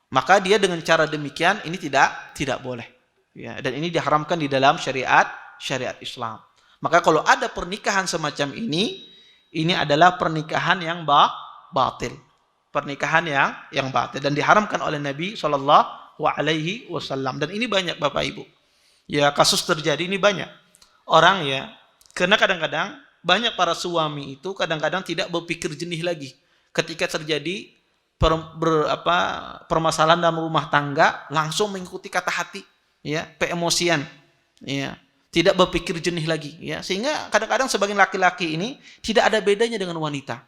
Maka dia dengan cara demikian ini tidak boleh. Ya, dan ini diharamkan di dalam syariat Islam. Maka kalau ada pernikahan semacam ini adalah pernikahan yang batil. Pernikahan yang batil dan diharamkan oleh Nabi Shallallahu alaihi wasallam. Dan ini banyak Bapak Ibu. Ya, kasus terjadi ini banyak. Orang ya, karena kadang-kadang banyak para suami itu kadang-kadang tidak berpikir jernih lagi ketika terjadi permasalahan dalam rumah tangga, langsung mengikuti kata hati, ya, keemosian, ya, tidak berpikir jernih lagi, ya, sehingga kadang-kadang sebagian laki-laki ini tidak ada bedanya dengan wanita,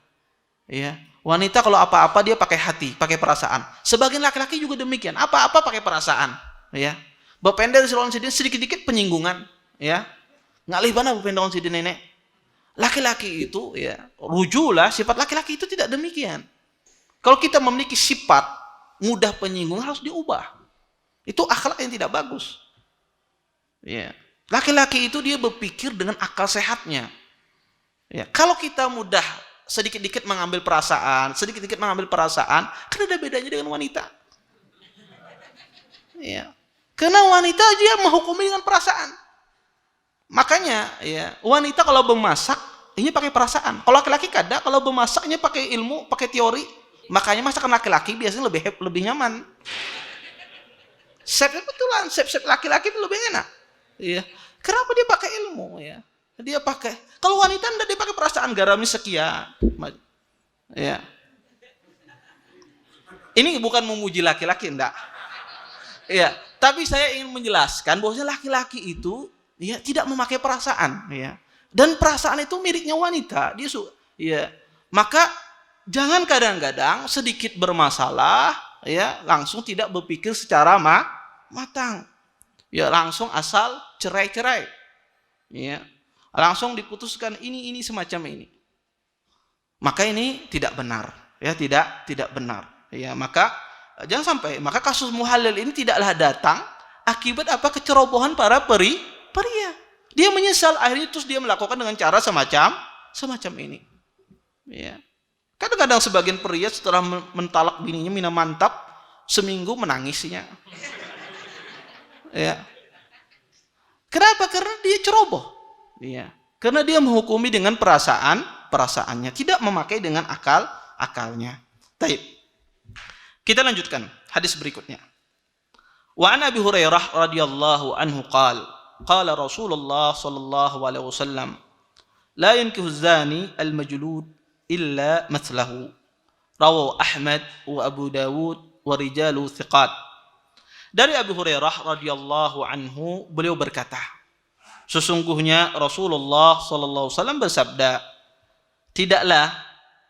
ya. Wanita kalau apa-apa dia pakai hati, pakai perasaan. Sebagian laki-laki juga demikian, apa-apa pakai perasaan, ya. Bapenda silon sidin sedikit-sedikit penyinggungan, ya. Ngalih bana bapenda silon sidin nenek. Laki-laki itu, ya, rujulah sifat laki-laki itu tidak demikian. Kalau kita memiliki sifat mudah penyinggung harus diubah. Itu akhlak yang tidak bagus. Ya. Laki-laki itu dia berpikir dengan akal sehatnya. Ya. Kalau kita mudah sedikit-sedikit mengambil perasaan, kan ada bedanya dengan wanita. Ya. Karena wanita dia menghukumi dengan perasaan. Makanya ya, wanita kalau bermasak ini pakai perasaan. Kalau laki-laki kalau bermasaknya pakai ilmu, pakai teori. Makanya masakan laki-laki biasanya lebih nyaman. Chef laki-laki itu lebih enak. Iya. Kenapa dia pakai ilmu ya? Dia pakai. Kalau wanita enggak, dia pakai perasaan, garamnya sekian. Ya. Ini bukan memuji laki-laki, enggak. Iya, tapi saya ingin menjelaskan bahwa laki-laki itu ya tidak memakai perasaan, ya. Dan perasaan itu miliknya wanita. Ya. Maka jangan kadang-kadang sedikit bermasalah ya langsung tidak berpikir secara matang. Ya langsung asal cerai-cerai. Ya. Langsung diputuskan ini semacam ini. Maka ini tidak benar, ya, tidak benar. Ya, maka jangan sampai kasus muhalal ini tidaklah datang akibat apa? Kecerobohan para pria. Dia menyesal akhirnya terus dia melakukan dengan cara semacam ini. Ya. Kadang-kadang sebagian pria setelah mentalak bininya minum mantap, seminggu menangisnya. Ya. Kenapa? Karena dia ceroboh. Ya. Karena dia menghukumi dengan perasaannya, tidak memakai dengan akalnya. Baik. Kita lanjutkan hadis berikutnya. Wa an Abi Hurairah radhiyallahu anhu qala Rasulullah sallallahu alaihi wasallam la yankihu az-zani al-majlud illa mathlahu. Rawahu Ahmad wa Abu Dawud wa rijalu thiqat. Dari Abu Hurairah radhiyallahu anhu, beliau berkata, sesungguhnya Rasulullah sallallahu alaihi wasallam bersabda, tidaklah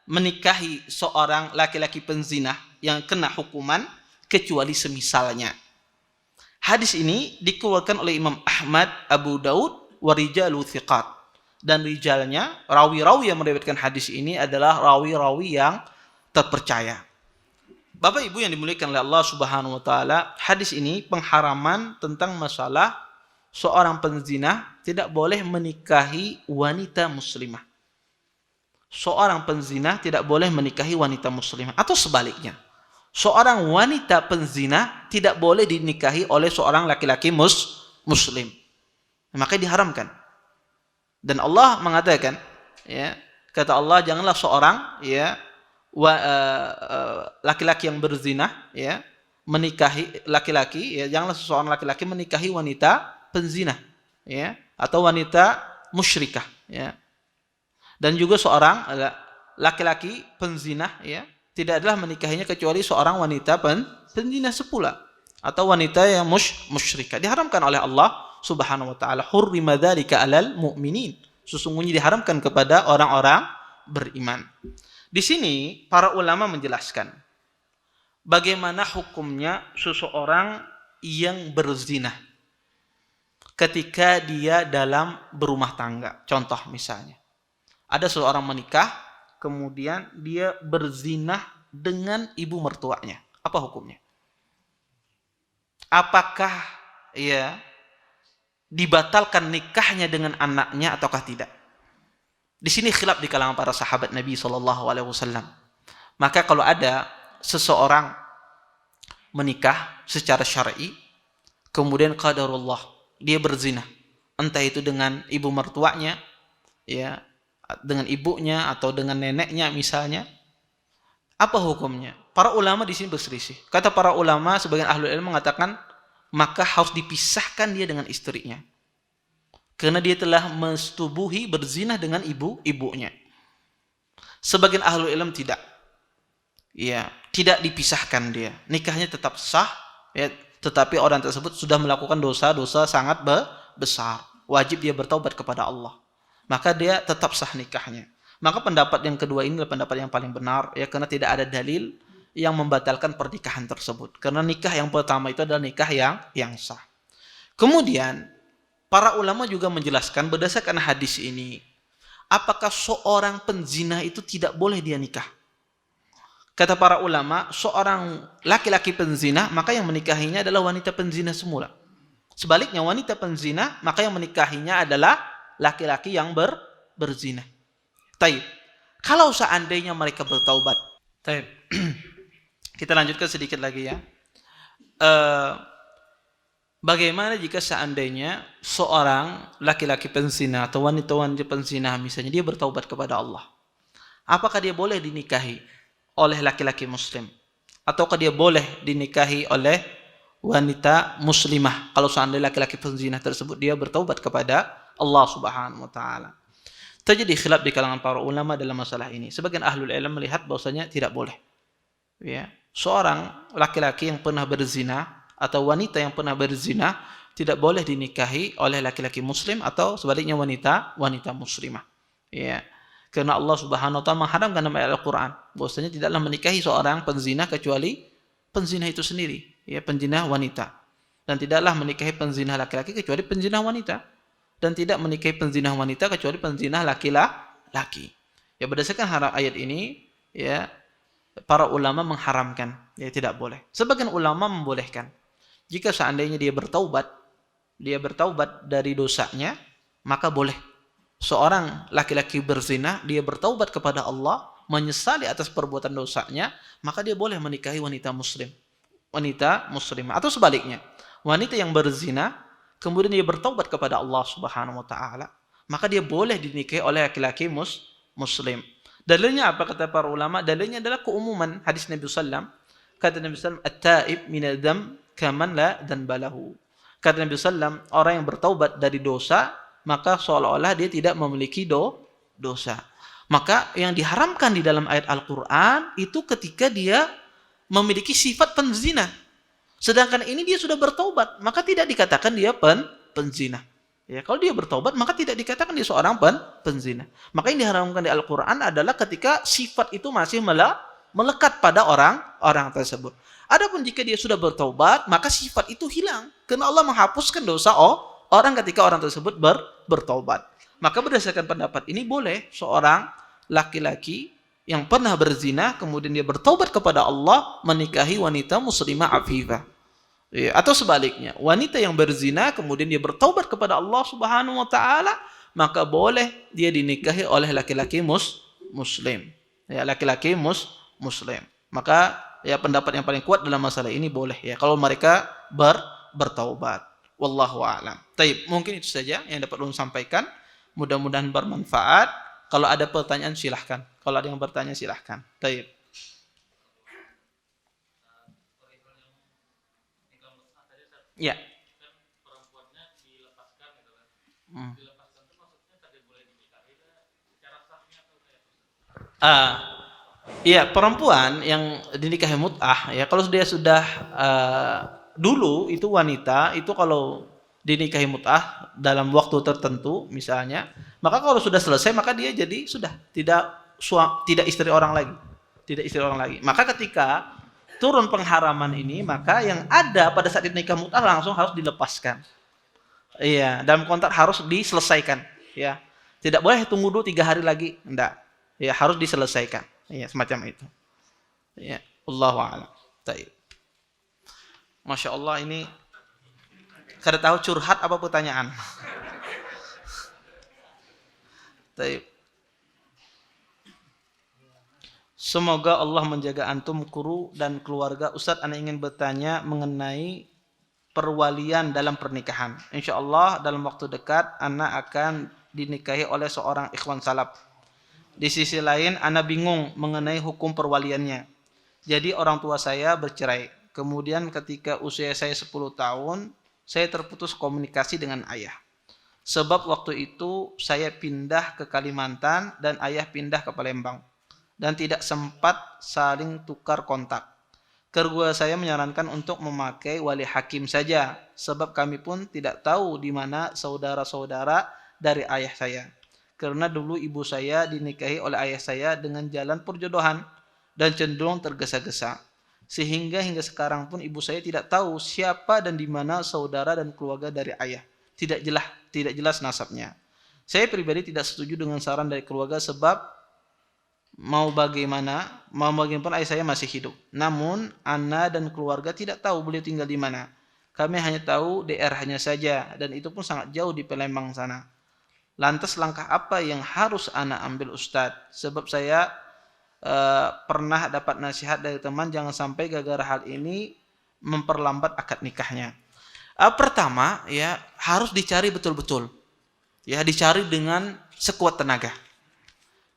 menikahi seorang laki-laki penzina yang kena hukuman kecuali semisalnya. Hadis ini dikeluarkan oleh Imam Ahmad, Abu Daud, wa rijalu thiqat. Dan rijalnya, rawi-rawi yang meriwayatkan hadis ini adalah rawi-rawi yang terpercaya. Bapak Ibu yang dimuliakan oleh Allah Subhanahu wa taala, hadis ini pengharaman tentang masalah seorang penzina tidak boleh menikahi wanita muslimah. Seorang penzina tidak boleh menikahi wanita muslimah, atau sebaliknya. Seorang wanita penzina tidak boleh dinikahi oleh seorang laki-laki muslim. Makanya diharamkan. Dan Allah mengatakan, ya, kata Allah, janganlah seorang ya laki-laki yang berzina ya menikahi laki-laki, ya, janganlah seorang laki-laki menikahi wanita penzina, ya, atau wanita musyrikah, ya. Dan juga seorang laki-laki penzina ya tidak adalah menikahinya kecuali seorang wanita penzina sepula. atau wanita yang musyrikah. Diharamkan oleh Allah Subhanahu wa taala. Hurrima dzalika 'alal mu'minin. Sesungguhnya diharamkan kepada orang-orang beriman. Di sini para ulama menjelaskan bagaimana hukumnya seseorang yang berzina ketika dia dalam berumah tangga. Contoh misalnya, ada seorang menikah, kemudian dia berzina dengan ibu mertuanya. Apa hukumnya? Apakah ya dibatalkan nikahnya dengan anaknya ataukah tidak? Di sini khilaf di kalangan para sahabat Nabi SAW. Maka kalau ada seseorang menikah secara syar'i, kemudian qadarullah dia berzina, entah itu dengan ibu mertuanya, ya, dengan ibunya atau dengan neneknya misalnya, apa hukumnya? Para ulama di sini berselisih. Kata para ulama, sebagian ahlul ilmu mengatakan maka harus dipisahkan dia dengan istrinya, karena dia telah mensetubuhi berzina dengan ibunya. Sebagian ahlul ilmu tidak. Ya, tidak dipisahkan dia. Nikahnya tetap sah, ya, tetapi orang tersebut sudah melakukan dosa-dosa sangat besar. Wajib dia bertaubat kepada Allah. Maka dia tetap sah nikahnya. Maka pendapat yang kedua ini adalah pendapat yang paling benar, ya, karena tidak ada dalil yang membatalkan pernikahan tersebut. Karena nikah yang pertama itu adalah nikah yang sah. Kemudian para ulama juga menjelaskan berdasarkan hadis ini, apakah seorang penzina itu tidak boleh dia nikah? Kata para ulama, seorang laki-laki penzina, maka yang menikahinya adalah wanita penzina semula. Sebaliknya, wanita penzina, maka yang menikahinya adalah laki-laki yang berzina. Taib. Kalau seandainya mereka bertaubat. Taib. Kita lanjutkan sedikit lagi ya. Bagaimana jika seandainya seorang laki-laki penzina atau wanita-wanita penzina misalnya dia bertaubat kepada Allah? Apakah dia boleh dinikahi oleh laki-laki muslim? Ataukah dia boleh dinikahi oleh wanita muslimah kalau seandainya laki-laki penzina tersebut dia bertaubat kepada Allah Subhanahu wa taala? Terjadi khilaf di kalangan para ulama dalam masalah ini. Sebagian ahlul ilm melihat bahwasanya tidak boleh. Ya, seorang laki-laki yang pernah berzina atau wanita yang pernah berzina tidak boleh dinikahi oleh laki-laki muslim atau sebaliknya wanita muslimah. Ya. Karena Allah Subhanahu wa taala mengharamkan dalam ayat Al-Qur'an bahwasanya tidaklah menikahi seorang penzina kecuali penzina itu sendiri, ya, penzina wanita. Dan tidaklah menikahi penzina laki-laki kecuali penzina wanita. Dan tidak menikahi penzina wanita kecuali penzina laki-laki. Ya, berdasarkan ayat ini, ya, para ulama mengharamkan, ya, tidak boleh. Sebagian ulama membolehkan. Jika seandainya dia bertaubat dari dosanya, maka boleh. Seorang laki-laki berzina, dia bertaubat kepada Allah, menyesali atas perbuatan dosanya, maka dia boleh menikahi wanita muslimah. Atau sebaliknya, wanita yang berzina, kemudian dia bertaubat kepada Allah Subhanahu wa taala, maka dia boleh dinikahi oleh laki-laki muslim. Dalilnya apa kata para ulama? Dalilnya adalah keumuman hadis Nabi sallallahu alaihi wasallam. Kata Nabi sallallahu alaihi wasallam, "At-taib minadz dzam kaman la dzanba lahu." Kata Nabi sallallahu alaihi wasallam, orang yang bertaubat dari dosa maka seolah-olah dia tidak memiliki dosa. Maka yang diharamkan di dalam ayat Al-Quran itu ketika dia memiliki sifat penzina. Sedangkan ini dia sudah bertaubat, maka tidak dikatakan dia penzina. Ya, kalau dia bertaubat, maka tidak dikatakan dia seorang penzina. Maka yang diharamkan di Al-Quran adalah ketika sifat itu masih melekat pada orang tersebut. Adapun jika dia sudah bertaubat, maka sifat itu hilang. Karena Allah menghapuskan dosa orang ketika orang tersebut bertaubat. Maka berdasarkan pendapat ini boleh seorang laki-laki yang pernah berzina kemudian dia bertaubat kepada Allah menikahi wanita muslimah afifah. Ya, atau sebaliknya, wanita yang berzina kemudian dia bertaubat kepada Allah Subhanahu wa taala, maka boleh dia dinikahi oleh laki-laki muslim. Ya, laki-laki muslim. Maka ya pendapat yang paling kuat dalam masalah ini boleh ya kalau mereka bertaubat. Wallahu a'lam. Taib, mungkin itu saja yang dapat ulun sampaikan. Mudah-mudahan bermanfaat. Kalau ada pertanyaan silahkan. Kalau ada yang bertanya silahkan. Taib. Ya. Iya, perempuan yang dinikahi mut'ah ya kalau dia sudah dulu itu wanita itu kalau dinikahi mut'ah dalam waktu tertentu misalnya, maka kalau sudah selesai maka dia jadi sudah tidak istri orang lagi. Tidak istri orang lagi. Maka ketika turun pengharaman ini, maka yang ada pada saat nikah mut'ah langsung harus dilepaskan. Iya, dalam kontrak harus diselesaikan, ya. Tidak boleh tunggu dulu 3 hari lagi, enggak. Ya, harus diselesaikan. Iya, semacam itu. Ya, Allahu a'lam. Baik. Masya Allah, ini kada tahu curhat apa pertanyaan. Baik. Semoga Allah menjaga antum, guru dan keluarga. Ustadz, ana ingin bertanya mengenai perwalian dalam pernikahan. Insya Allah dalam waktu dekat ana akan dinikahi oleh seorang ikhwan salaf. Di sisi lain ana bingung mengenai hukum perwaliannya. Jadi orang tua saya bercerai. Kemudian ketika usia saya 10 tahun, saya terputus komunikasi dengan ayah. Sebab waktu itu saya pindah ke Kalimantan dan ayah pindah ke Palembang. Dan tidak sempat saling tukar kontak. Keluarga saya menyarankan untuk memakai wali hakim saja, sebab kami pun tidak tahu di mana saudara-saudara dari ayah saya. Karena dulu ibu saya dinikahi oleh ayah saya dengan jalan perjodohan dan cenderung tergesa-gesa. Sehingga hingga sekarang pun ibu saya tidak tahu siapa dan di mana saudara dan keluarga dari ayah. Tidak jelas nasabnya. Saya pribadi tidak setuju dengan saran dari keluarga sebab mau bagaimanapun ayah saya masih hidup. Namun, ana dan keluarga tidak tahu beliau tinggal di mana. Kami hanya tahu daerahnya saja, dan itu pun sangat jauh di Palembang sana. Lantas langkah apa yang harus ana ambil Ustadz? Sebab saya pernah dapat nasihat dari teman, jangan sampai gara-gara hal ini memperlambat akad nikahnya. Pertama, ya harus dicari betul-betul. Ya, dicari dengan sekuat tenaga.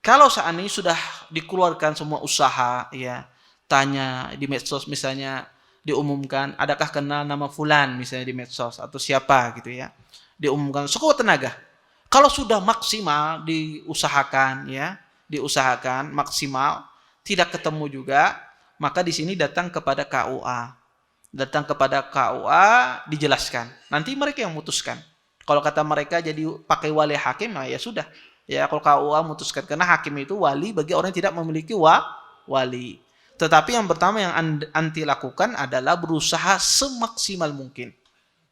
Kalau saat ini sudah dikeluarkan semua usaha, ya, tanya di medsos misalnya, diumumkan, adakah kenal nama fulan misalnya di medsos atau siapa gitu ya, diumumkan sekuat tenaga. Kalau sudah maksimal diusahakan, ya, diusahakan maksimal, tidak ketemu juga, maka di sini datang kepada KUA, dijelaskan. Nanti mereka yang memutuskan. Kalau kata mereka jadi pakai wali hakim, ya sudah. Ya, kalau KUA memutuskan, karena hakim itu wali bagi orang yang tidak memiliki wali. Tetapi yang pertama yang anti lakukan adalah berusaha semaksimal mungkin.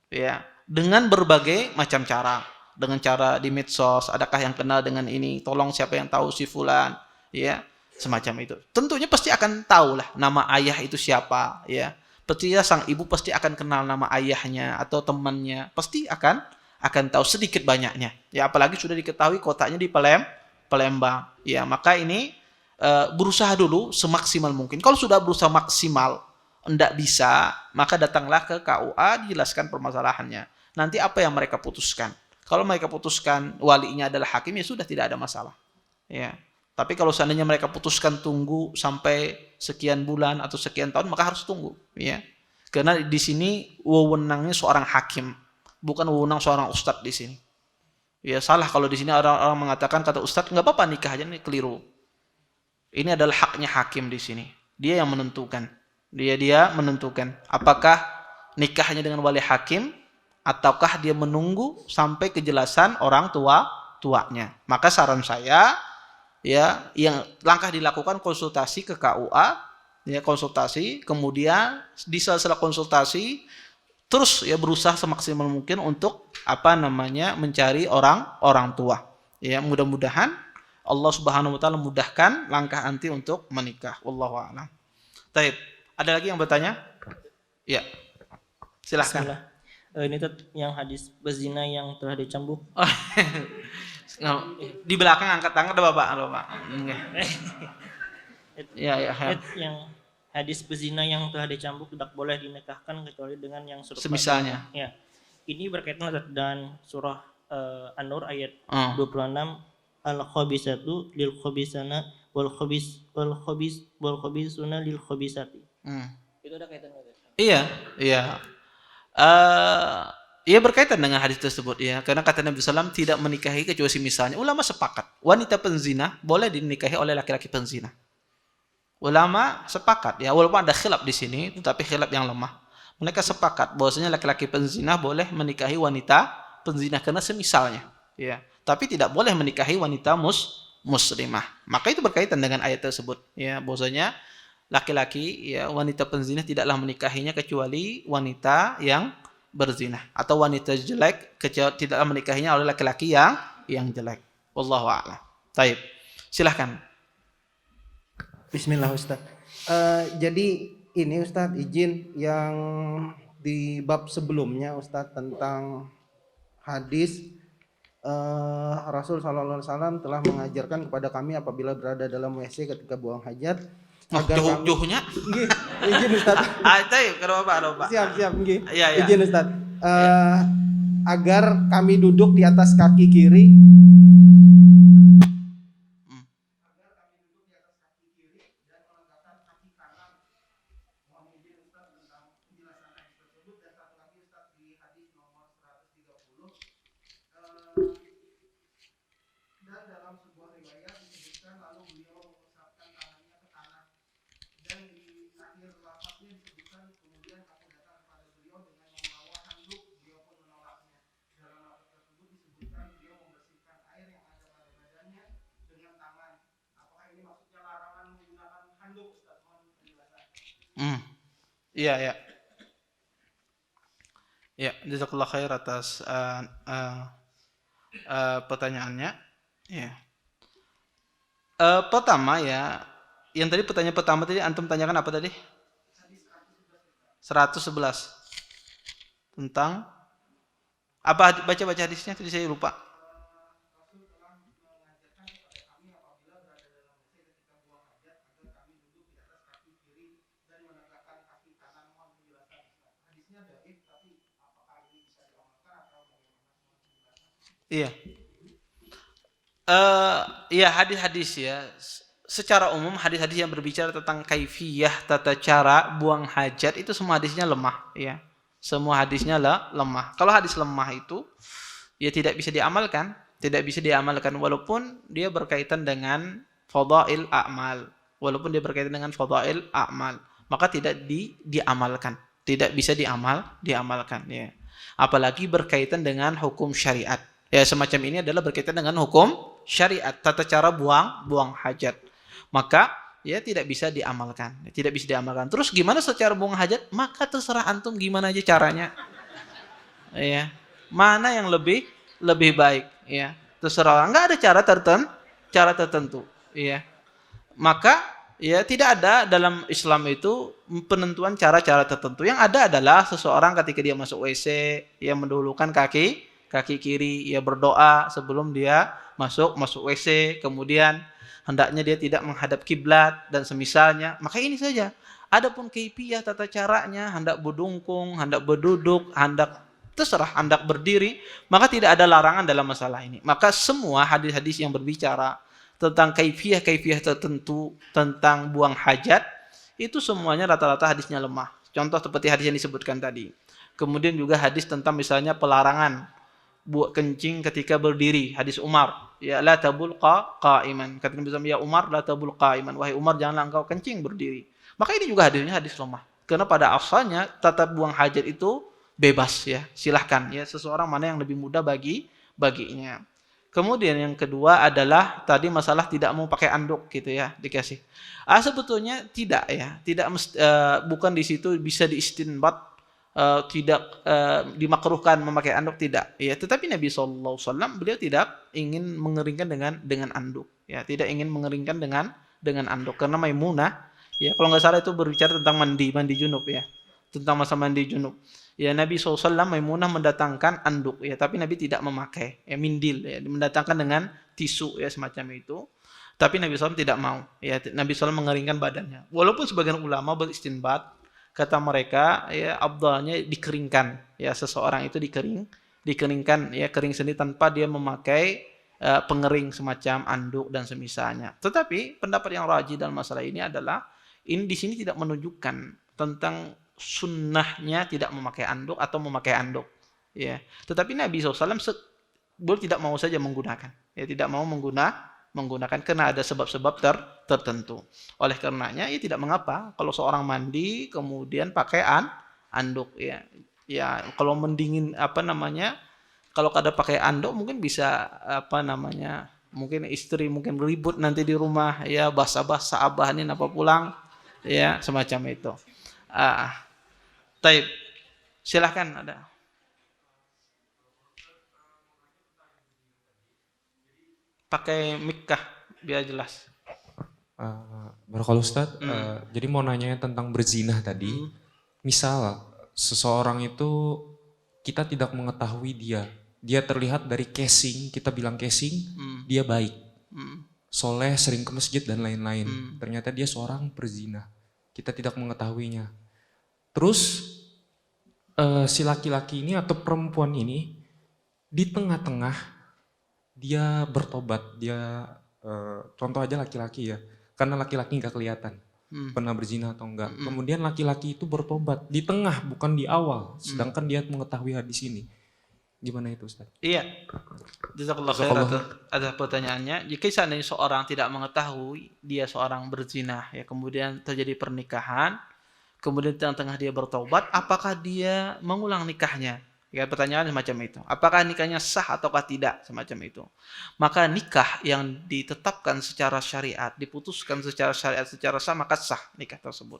Ya, dengan berbagai macam cara. Dengan cara di medsos, adakah yang kenal dengan ini? Tolong siapa yang tahu si fulan, ya, semacam itu. Tentunya pasti akan tahu lah nama ayah itu siapa, ya. Pasti sang ibu pasti akan kenal nama ayahnya atau temannya. Pasti akan tahu sedikit banyaknya. Ya, apalagi sudah diketahui kotanya di Palembang. Ya, maka ini berusaha dulu semaksimal mungkin. Kalau sudah berusaha maksimal enggak bisa, maka datanglah ke KUA, dijelaskan permasalahannya. Nanti apa yang mereka putuskan. Kalau mereka putuskan walinya adalah hakim, ya sudah, tidak ada masalah. Ya. Tapi kalau seandainya mereka putuskan tunggu sampai sekian bulan atau sekian tahun, maka harus tunggu, ya. Karena di sini wewenangnya seorang hakim, bukan wewenang seorang ustadz di sini. Ya, salah kalau di sini orang mengatakan kata ustadz nggak apa-apa nikah aja, ini keliru. Ini adalah haknya hakim di sini. Dia yang menentukan. Dia menentukan apakah nikahnya dengan wali hakim ataukah dia menunggu sampai kejelasan orang tuanya. Maka saran saya, ya, yang langkah dilakukan konsultasi ke KUA, ya, konsultasi, kemudian di sela-sela konsultasi terus ya berusaha semaksimal mungkin untuk mencari orang tua. Ya, mudah-mudahan Allah Subhanahu wa taala mudahkan langkah anti untuk menikah. Wallahu a'lam. Baik, ada lagi yang bertanya? Ya. Silahkan. Bismillah. Ini tuh yang hadis berzina yang telah dicambuk. Di belakang angkat tangan ada Bapak. Ya. Yang hadis berzina yang telah dicambuk tidak boleh dinikahkan kecuali dengan yang serupa. Semisalnya. Ya. Ini berkaitan dengan surah An-Nur ayat 26, al-khabisatu lil khabisana wal khabisuna lil khabisati. Itu ada kaitannya. Iya. Ia berkaitan dengan hadis tersebut, ya, karena kata Nabi SAW tidak menikahi kecuali misalnya. Ulama sepakat wanita penzina boleh dinikahi oleh laki-laki penzina. Ulama sepakat, ya, walaupun ada khilaf di sini, tetapi khilaf yang lemah. Mereka sepakat bahwasanya laki-laki penzina boleh menikahi wanita penzina karena semisalnya, ya. Tapi tidak boleh menikahi wanita muslimah. Maka itu berkaitan dengan ayat tersebut, ya, bahwasanya laki-laki, ya, wanita penzina tidaklah menikahinya kecuali wanita yang berzina, atau wanita jelek tidaklah menikahinya oleh laki-laki yang jelek. Wallahu a'lam. Taib. Silahkan. Bismillah Ustaz. Jadi ini Ustaz izin yang di bab sebelumnya Ustaz tentang hadis Rasul Sallallahu Alaihi Wasallam telah mengajarkan kepada kami apabila berada dalam WC ketika buang hajat agar juhnya izin Ustaz. Taib, kenapa? Siap nggih. Ya. Izin Ustaz. Agar kami duduk di atas kaki kiri. Iya. Ya, jazakallah khair atas pertanyaannya. Ya. Pertama, ya, yang tadi pertanyaan pertama tadi antum tanyakan apa tadi? 111. Tentang apa? Baca hadisnya tadi saya lupa. Iya. Ya, hadis-hadis, ya. Secara umum hadis-hadis yang berbicara tentang kaifiyah, tata cara buang hajat itu semua hadisnya lemah, ya. Semua hadisnya lemah. Kalau hadis lemah itu ya tidak bisa diamalkan, walaupun dia berkaitan dengan fadail a'mal. Maka tidak diamalkan. Tidak bisa diamalkan, ya. Apalagi berkaitan dengan hukum syariat. Ya, semacam ini adalah berkaitan dengan hukum syariat, tata cara buang hajat. Maka ya tidak bisa diamalkan. Terus gimana secara buang hajat? Maka terserah antum gimana aja caranya. Ya. Mana yang lebih baik, ya. Terserah. Enggak ada cara tertentu, ya. Maka ya tidak ada dalam Islam itu penentuan cara-cara tertentu. Yang ada adalah seseorang ketika dia masuk WC, ya mendahulukan kaki kiri, ya berdoa sebelum dia masuk WC, kemudian hendaknya dia tidak menghadap kiblat dan semisalnya. Maka ini saja. Adapun kaifiyah tata caranya, hendak berdungkung, hendak berduduk, terserah hendak berdiri, maka tidak ada larangan dalam masalah ini. Maka semua hadis-hadis yang berbicara tentang kaifiyah tertentu tentang buang hajat itu semuanya rata-rata hadisnya lemah. Contoh seperti hadis yang disebutkan tadi. Kemudian juga hadis tentang misalnya pelarangan buat kencing ketika berdiri, hadis Umar, ya la tabul qa'iman. Kata Nabi SAW, ya Umar la tabul qa'iman, wahai Umar janganlah engkau kencing berdiri. Maka ini juga hadisnya hadis lemah. Karena pada asalnya tata buang hajat itu bebas, ya, silahkan, ya, seseorang mana yang lebih mudah baginya. Kemudian yang kedua adalah tadi masalah tidak mau pakai anduk gitu, ya, dikasih. Sebetulnya tidak, ya, bukan di situ bisa diistinbat. Tidak dimakruhkan memakai anduk, tidak, ya. Tetapi Nabi SAW beliau tidak ingin mengeringkan dengan anduk, ya, tidak ingin mengeringkan dengan anduk karena Maimunah, ya, kalau nggak salah itu berbicara tentang mandi junub, ya, tentang masa mandi junub, ya. Nabi SAW Maimunah mendatangkan anduk, ya, tapi Nabi tidak memakai, ya, mindil, ya, mendatangkan dengan tisu, ya, semacam itu. Tapi Nabi SAW tidak mau, ya. Nabi SAW mengeringkan badannya, walaupun sebagian ulama beristinbat, kata mereka, ya, afdalnya dikeringkan, ya, seseorang itu dikeringkan, ya, kering sendiri tanpa dia memakai pengering semacam anduk dan semisalnya. Tetapi pendapat yang rajih dalam masalah ini adalah di sini tidak menunjukkan tentang sunnahnya tidak memakai anduk atau memakai anduk, ya. Tetapi Nabi SAW beliau tidak mau saja menggunakan, ya, tidak mau menggunakan karena ada sebab-sebab tertentu. Oleh karenanya, ya tidak mengapa kalau seorang mandi kemudian pakai anduk ya. Ya kalau mendingin kalau kada pakai anduk mungkin bisa mungkin istri mungkin ribut nanti di rumah ya, basah-basah abah ini apa pulang ya, semacam itu. Taib, silahkan ada. Pakai mic kah biar jelas. Barakallahu Ustaz, jadi mau nanya tentang berzinah tadi. Misal seseorang itu kita tidak mengetahui dia terlihat dari casing, kita bilang casing, dia baik, soleh, sering ke masjid dan lain-lain. Ternyata dia seorang perzina, kita tidak mengetahuinya. Terus si laki-laki ini atau perempuan ini di tengah-tengah dia bertobat, dia contoh aja laki-laki ya, karena laki-laki nggak kelihatan pernah berzina atau enggak. Kemudian laki-laki itu bertobat di tengah bukan di awal, sedangkan dia mengetahui hadis ini. Gimana itu Ustaz? Iya. Jazakallahu khairan. Ada pertanyaannya, jika seandainya seorang tidak mengetahui dia seorang berzina ya, kemudian terjadi pernikahan, kemudian di tengah-tengah dia bertobat, apakah dia mengulang nikahnya? Ya, pertanyaan semacam itu. Apakah nikahnya sah ataukah tidak, semacam itu. Maka nikah yang ditetapkan secara syariat, diputuskan secara syariat, secara sah, maka sah nikah tersebut.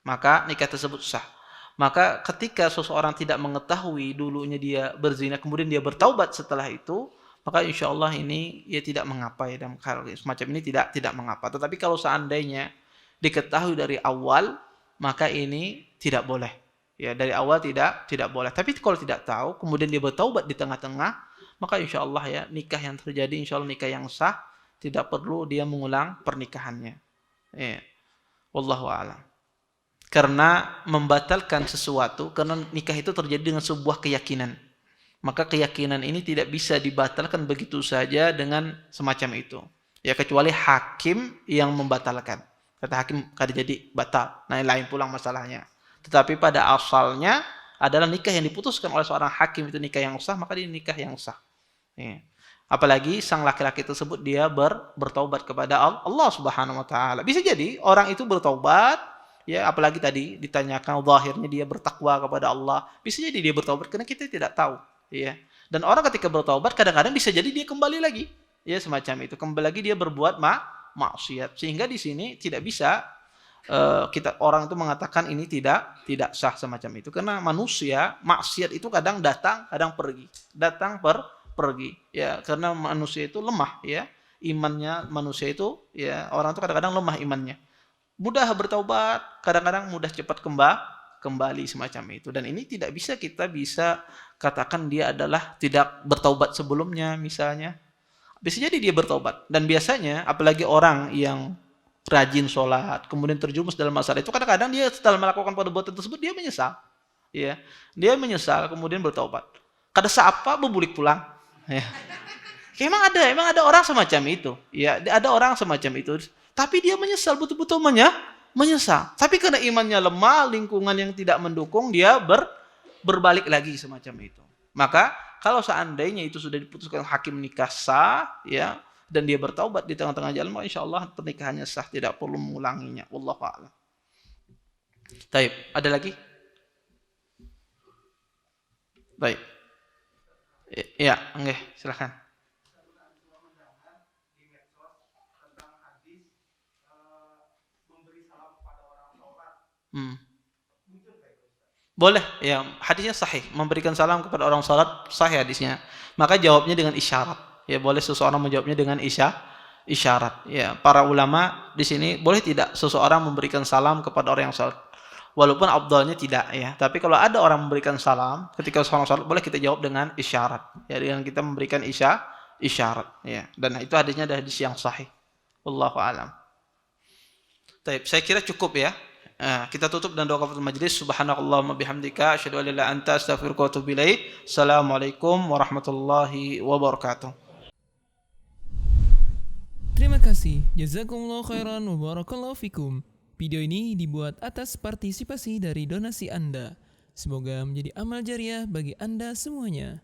Maka nikah tersebut sah. Maka ketika seseorang tidak mengetahui dulunya dia berzina, kemudian dia bertaubat setelah itu, maka insya Allah ini ya tidak mengapa ya, dalam hal semacam ini tidak mengapa. Tetapi kalau seandainya diketahui dari awal, maka ini tidak boleh. Ya dari awal tidak boleh. Tapi kalau tidak tahu, kemudian dia bertaubat di tengah-tengah, maka insya Allah ya nikah yang terjadi insya Allah nikah yang sah, tidak perlu dia mengulang pernikahannya. Ya. Wallahu a'lam. Karena membatalkan sesuatu, karena nikah itu terjadi dengan sebuah keyakinan. Maka keyakinan ini tidak bisa dibatalkan begitu saja dengan semacam itu. Ya kecuali hakim yang membatalkan. Kata hakim kada jadi batal. Nah lain pulang masalahnya. Tetapi pada asalnya adalah nikah yang diputuskan oleh seorang hakim itu nikah yang sah, maka dia nikah yang sah. Ya. Apalagi sang laki-laki tersebut dia bertaubat kepada Allah Subhanahu wa taala. Bisa jadi orang itu bertaubat, ya apalagi tadi ditanyakan zahirnya dia bertakwa kepada Allah. Bisa jadi dia bertaubat karena kita tidak tahu, ya. Dan orang ketika bertaubat kadang-kadang bisa jadi dia kembali lagi. Ya semacam itu, kembali lagi dia berbuat maksiat. Sehingga di sini tidak bisa orang itu mengatakan ini tidak sah semacam itu, karena manusia maksiat itu kadang datang kadang pergi ya, karena manusia itu lemah ya, imannya manusia itu ya, orang itu kadang-kadang lemah imannya, mudah bertaubat, kadang-kadang mudah cepat kembali semacam itu. Dan ini tidak bisa kita katakan dia adalah tidak bertaubat sebelumnya misalnya. Bisa jadi dia bertaubat, dan biasanya apalagi orang yang rajin sholat, kemudian terjumus dalam masalah itu, kadang-kadang dia setelah melakukan perbuatan tersebut dia menyesal, ya, dia menyesal kemudian bertaubat. Kada seapa berbulik pulang, ya. Emang ada orang semacam itu, ya, ada orang semacam itu, tapi dia menyesal betul-betul menyesal. Tapi karena imannya lemah, lingkungan yang tidak mendukung, dia berbalik lagi semacam itu. Maka kalau seandainya itu sudah diputuskan hakim nikah sah, ya, dan dia bertaubat di tengah-tengah jalan, maka insya Allah pernikahannya sah, tidak perlu mengulanginya. Wallahu a'lam. Baik, ada lagi? Baik. Ya, enggak, silakan. Boleh, ya, hadisnya sahih. Memberikan salam kepada orang salat sahih hadisnya. Maka jawabnya dengan isyarat. Ya, boleh seseorang menjawabnya dengan isyarat. Ya, para ulama di sini boleh tidak seseorang memberikan salam kepada orang yang salat. Walaupun afdalnya tidak ya. Tapi kalau ada orang memberikan salam ketika seorang salat, boleh kita jawab dengan isyarat. Ya, dengan kita memberikan isyarat ya. Dan itu hadisnya adalah hadis yang sahih. Wallahu a'lam. Baik, saya kira cukup ya. Kita tutup dan doa kafaratul majlis. Subhanakallahumma bihamdika asyhadu an la ilaha illa anta astaghfiruka wa atubu ilaik. Assalamualaikum warahmatullahi wabarakatuh. Terima kasih. Jazakumullah khairan wa barakallahu fikum. Video ini dibuat atas partisipasi dari donasi Anda. Semoga menjadi amal jariah bagi Anda semuanya.